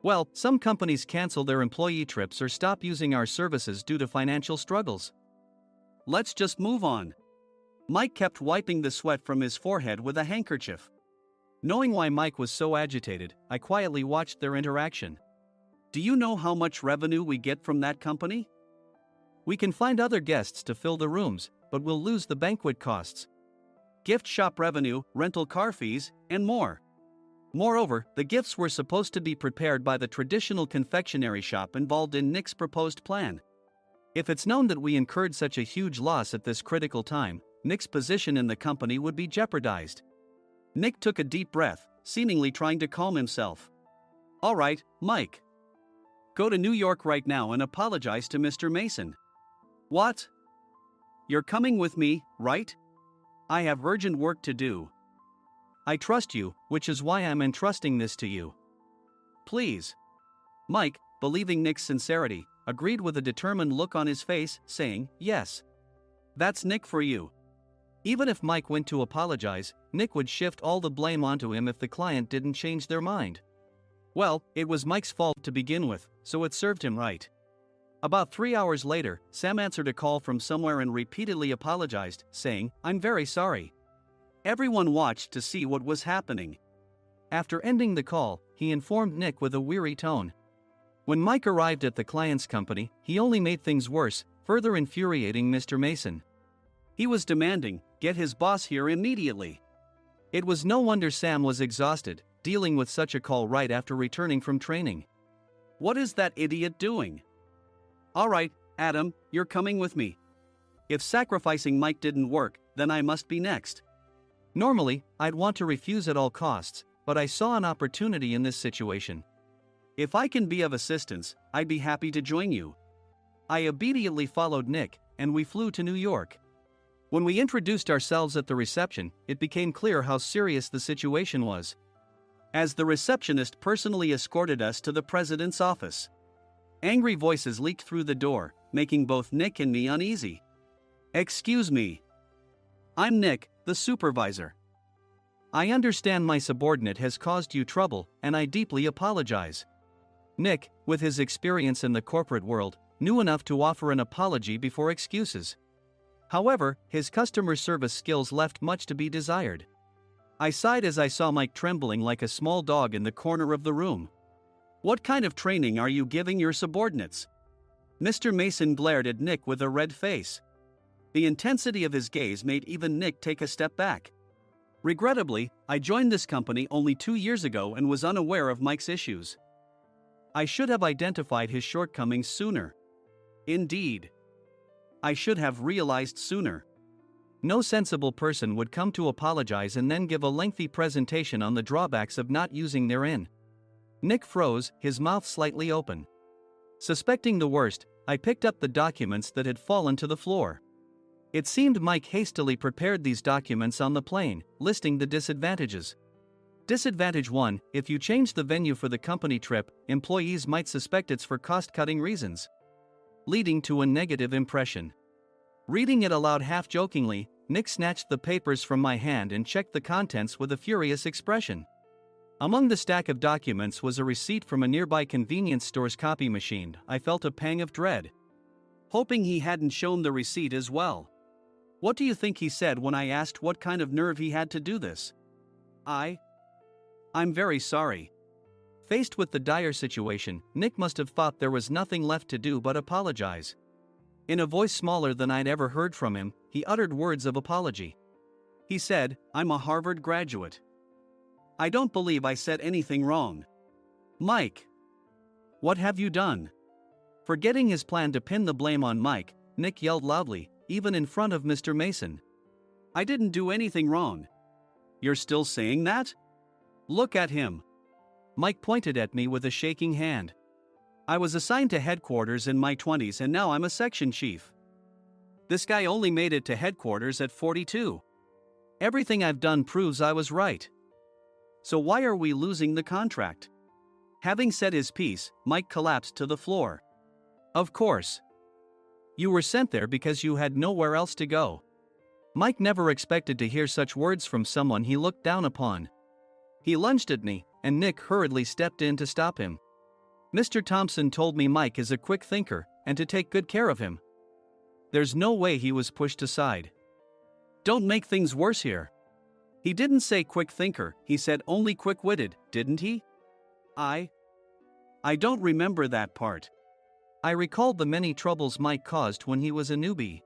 Well, some companies cancel their employee trips or stop using our services due to financial struggles. Let's just move on. Mike kept wiping the sweat from his forehead with a handkerchief. Knowing why Mike was so agitated, I quietly watched their interaction. Do you know how much revenue we get from that company? We can find other guests to fill the rooms, but we'll lose the banquet costs, gift shop revenue, rental car fees, and more. Moreover, the gifts were supposed to be prepared by the traditional confectionery shop involved in Nick's proposed plan. If it's known that we incurred such a huge loss at this critical time, Nick's position in the company would be jeopardized. Nick took a deep breath, seemingly trying to calm himself. All right, Mike. Go to New York right now and apologize to Mr. Mason. What? You're coming with me, right? I have urgent work to do. I trust you, which is why I'm entrusting this to you. Please. Mike, believing Nick's sincerity, agreed with a determined look on his face, saying, yes. That's Nick for you. Even if Mike went to apologize, Nick would shift all the blame onto him if the client didn't change their mind. Well, it was Mike's fault to begin with, so it served him right. About 3 hours later, Sam answered a call from somewhere and repeatedly apologized, saying, I'm very sorry. Everyone watched to see what was happening. After ending the call, he informed Nick with a weary tone. When Mike arrived at the client's company, he only made things worse, further infuriating Mr. Mason. He was demanding, get his boss here immediately. It was no wonder Sam was exhausted, dealing with such a call right after returning from training. What is that idiot doing? All right, Adam, you're coming with me. If sacrificing Mike didn't work, then I must be next. Normally, I'd want to refuse at all costs, but I saw an opportunity in this situation. If I can be of assistance, I'd be happy to join you. I obediently followed Nick, and we flew to New York. When we introduced ourselves at the reception, it became clear how serious the situation was. As the receptionist personally escorted us to the president's office. Angry voices leaked through the door, making both Nick and me uneasy. Excuse me. I'm Nick, the supervisor. I understand my subordinate has caused you trouble, and I deeply apologize. Nick, with his experience in the corporate world, knew enough to offer an apology before excuses. However, his customer service skills left much to be desired. I sighed as I saw Mike trembling like a small dog in the corner of the room. What kind of training are you giving your subordinates? Mr. Mason glared at Nick with a red face. The intensity of his gaze made even Nick take a step back. Regrettably, I joined this company only 2 years ago and was unaware of Mike's issues. I should have identified his shortcomings sooner. Indeed. I should have realized sooner. No sensible person would come to apologize and then give a lengthy presentation on the drawbacks of not using their in. Nick froze, his mouth slightly open. Suspecting the worst, I picked up the documents that had fallen to the floor. It seemed Mike hastily prepared these documents on the plane, listing the disadvantages. Disadvantage 1: if you change the venue for the company trip, employees might suspect it's for cost-cutting reasons, leading to a negative impression. Reading it aloud half-jokingly, Nick snatched the papers from my hand and checked the contents with a furious expression. Among the stack of documents was a receipt from a nearby convenience store's copy machine. I felt a pang of dread, hoping he hadn't shown the receipt as well. What do you think he said when I asked what kind of nerve he had to do this? I'm very sorry. Faced with the dire situation, Nick must have thought there was nothing left to do but apologize. In a voice smaller than I'd ever heard from him, he uttered words of apology. He said, "I'm a Harvard graduate. I don't believe I said anything wrong." Mike! What have you done? Forgetting his plan to pin the blame on Mike, Nick yelled loudly, even in front of Mr. Mason. "I didn't do anything wrong." "You're still saying that? Look at him." Mike pointed at me with a shaking hand. "I was assigned to headquarters in my 20s and now I'm a section chief. This guy only made it to headquarters at 42. Everything I've done proves I was right. So why are we losing the contract?" Having said his piece, Mike collapsed to the floor. "Of course. You were sent there because you had nowhere else to go." Mike never expected to hear such words from someone he looked down upon. He lunged at me, and Nick hurriedly stepped in to stop him. "Mr. Thompson told me Mike is a quick thinker, and to take good care of him." There's no way he was pushed aside. "Don't make things worse here." "He didn't say quick thinker, he said only quick-witted, didn't he?" I don't remember that part. I recalled the many troubles Mike caused when he was a newbie.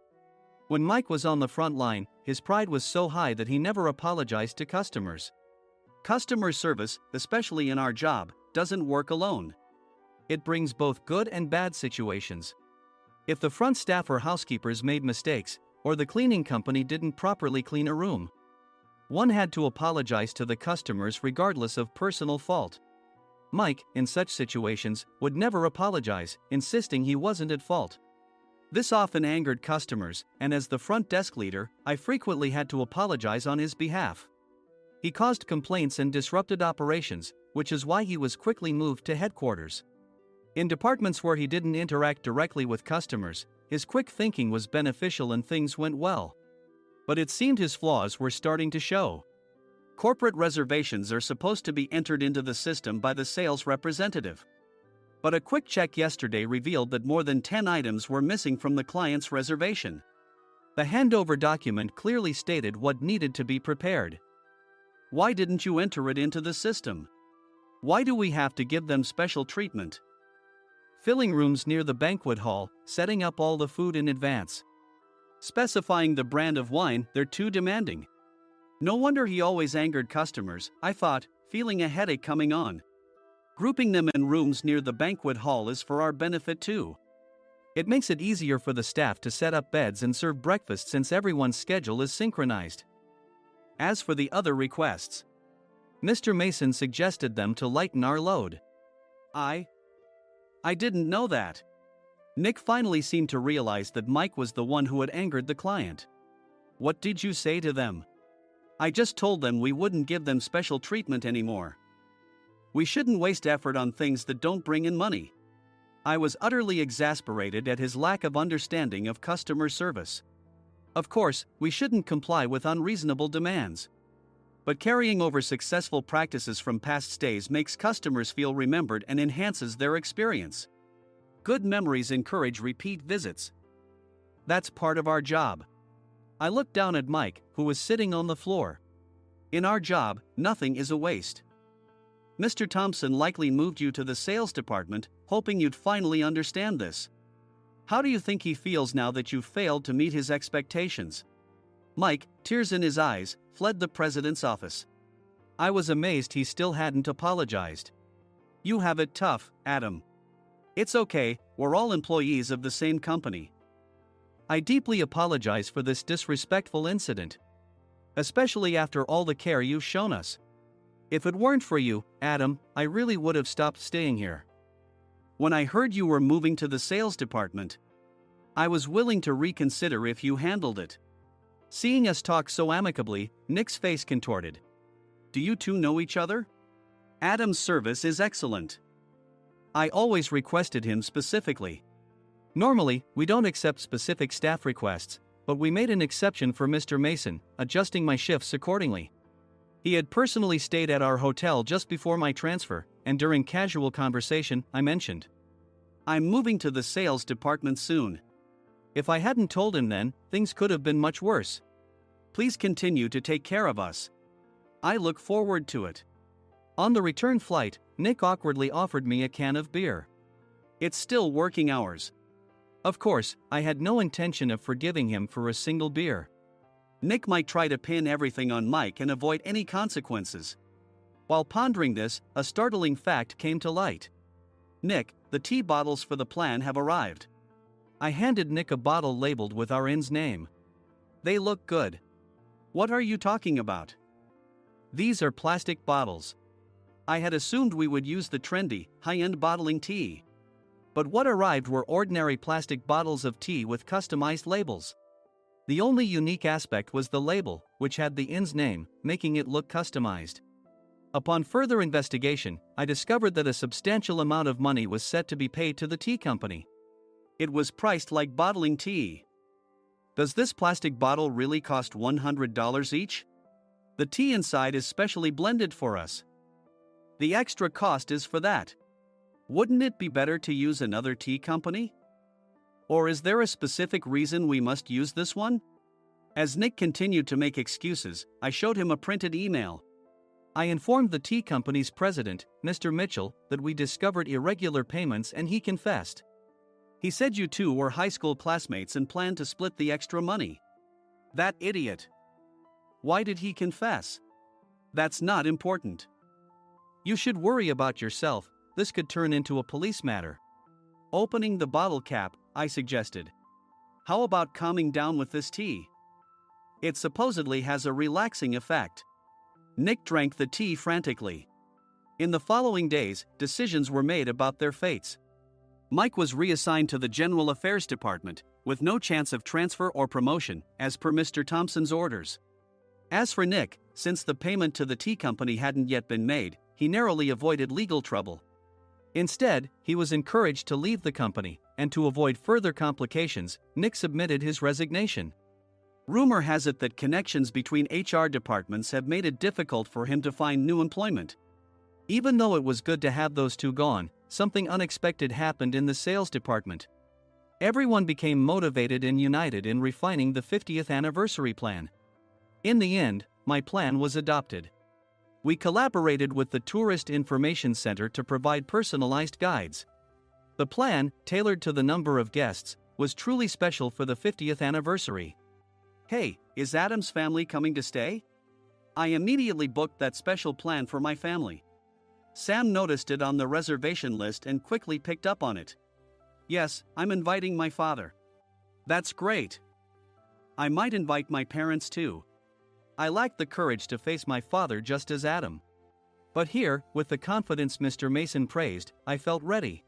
When Mike was on the front line, his pride was so high that he never apologized to customers. Customer service, especially in our job, doesn't work alone. It brings both good and bad situations. If the front staff or housekeepers made mistakes, or the cleaning company didn't properly clean a room, one had to apologize to the customers regardless of personal fault. Mike, in such situations, would never apologize, insisting he wasn't at fault. This often angered customers, and as the front desk leader, I frequently had to apologize on his behalf. He caused complaints and disrupted operations, which is why he was quickly moved to headquarters. In departments where he didn't interact directly with customers, his quick thinking was beneficial and things went well. But it seemed his flaws were starting to show. Corporate reservations are supposed to be entered into the system by the sales representative. But a quick check yesterday revealed that more than 10 items were missing from the client's reservation. The handover document clearly stated what needed to be prepared. Why didn't you enter it into the system? Why do we have to give them special treatment? Filling rooms near the banquet hall, setting up all the food in advance. Specifying the brand of wine, they're too demanding. No wonder he always angered customers, I thought, feeling a headache coming on. Grouping them in rooms near the banquet hall is for our benefit too. It makes it easier for the staff to set up beds and serve breakfast since everyone's schedule is synchronized. As for the other requests, Mr. Mason suggested them to lighten our load. I didn't know that. Nick finally seemed to realize that Mike was the one who had angered the client. What did you say to them? I just told them we wouldn't give them special treatment anymore. We shouldn't waste effort on things that don't bring in money. I was utterly exasperated at his lack of understanding of customer service. Of course, we shouldn't comply with unreasonable demands. But carrying over successful practices from past stays makes customers feel remembered and enhances their experience. Good memories encourage repeat visits. That's part of our job. I looked down at Mike, who was sitting on the floor. In our job, nothing is a waste. Mr. Thompson likely moved you to the sales department, hoping you'd finally understand this. How do you think he feels now that you failed to meet his expectations? Mike, tears in his eyes, fled the president's office. I was amazed he still hadn't apologized. You have it tough, Adam. It's okay, we're all employees of the same company. I deeply apologize for this disrespectful incident. Especially after all the care you've shown us. If it weren't for you, Adam, I really would have stopped staying here. When I heard you were moving to the sales department, I was willing to reconsider if you handled it. Seeing us talk so amicably, Nick's face contorted. Do you two know each other? Adam's service is excellent. I always requested him specifically. Normally, we don't accept specific staff requests, but we made an exception for Mr. Mason, adjusting my shifts accordingly. He had personally stayed at our hotel just before my transfer, and during casual conversation, I mentioned, I'm moving to the sales department soon. If I hadn't told him then, things could have been much worse. Please continue to take care of us. I look forward to it. On the return flight, Nick awkwardly offered me a can of beer. It's still working hours. Of course, I had no intention of forgiving him for a single beer. Nick might try to pin everything on Mike and avoid any consequences. While pondering this, a startling fact came to light. Nick, the tea bottles for the plan have arrived. I handed Nick a bottle labeled with our inn's name. They look good. What are you talking about? These are plastic bottles. I had assumed we would use the trendy, high-end bottling tea. But what arrived were ordinary plastic bottles of tea with customized labels. The only unique aspect was the label, which had the inn's name, making it look customized. Upon further investigation, I discovered that a substantial amount of money was set to be paid to the tea company. It was priced like bottling tea. Does this plastic bottle really cost $100 each? The tea inside is specially blended for us. The extra cost is for that. Wouldn't it be better to use another tea company? Or is there a specific reason we must use this one? As Nick continued to make excuses, I showed him a printed email. I informed the tea company's president, Mr. Mitchell, that we discovered irregular payments and he confessed. He said you two were high school classmates and planned to split the extra money. That idiot. Why did he confess? That's not important. You should worry about yourself, this could turn into a police matter. Opening the bottle cap, I suggested. How about calming down with this tea? It supposedly has a relaxing effect. Nick drank the tea frantically. In the following days, decisions were made about their fates. Mike was reassigned to the General Affairs Department, with no chance of transfer or promotion, as per Mr. Thompson's orders. As for Nick, since the payment to the tea company hadn't yet been made, he narrowly avoided legal trouble. Instead, he was encouraged to leave the company, and to avoid further complications, Nick submitted his resignation. Rumor has it that connections between HR departments have made it difficult for him to find new employment. Even though it was good to have those two gone, something unexpected happened in the sales department. Everyone became motivated and united in refining the 50th anniversary plan. In the end, my plan was adopted. We collaborated with the Tourist Information Center to provide personalized guides. The plan, tailored to the number of guests, was truly special for the 50th anniversary. Hey, is Adam's family coming to stay? I immediately booked that special plan for my family. Sam noticed it on the reservation list and quickly picked up on it. Yes, I'm inviting my father. That's great. I might invite my parents too. I lacked the courage to face my father just as Adam. But here, with the confidence Mr. Mason praised, I felt ready.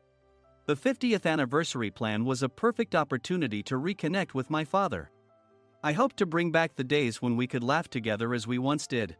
The 50th anniversary plan was a perfect opportunity to reconnect with my father. I hoped to bring back the days when we could laugh together as we once did.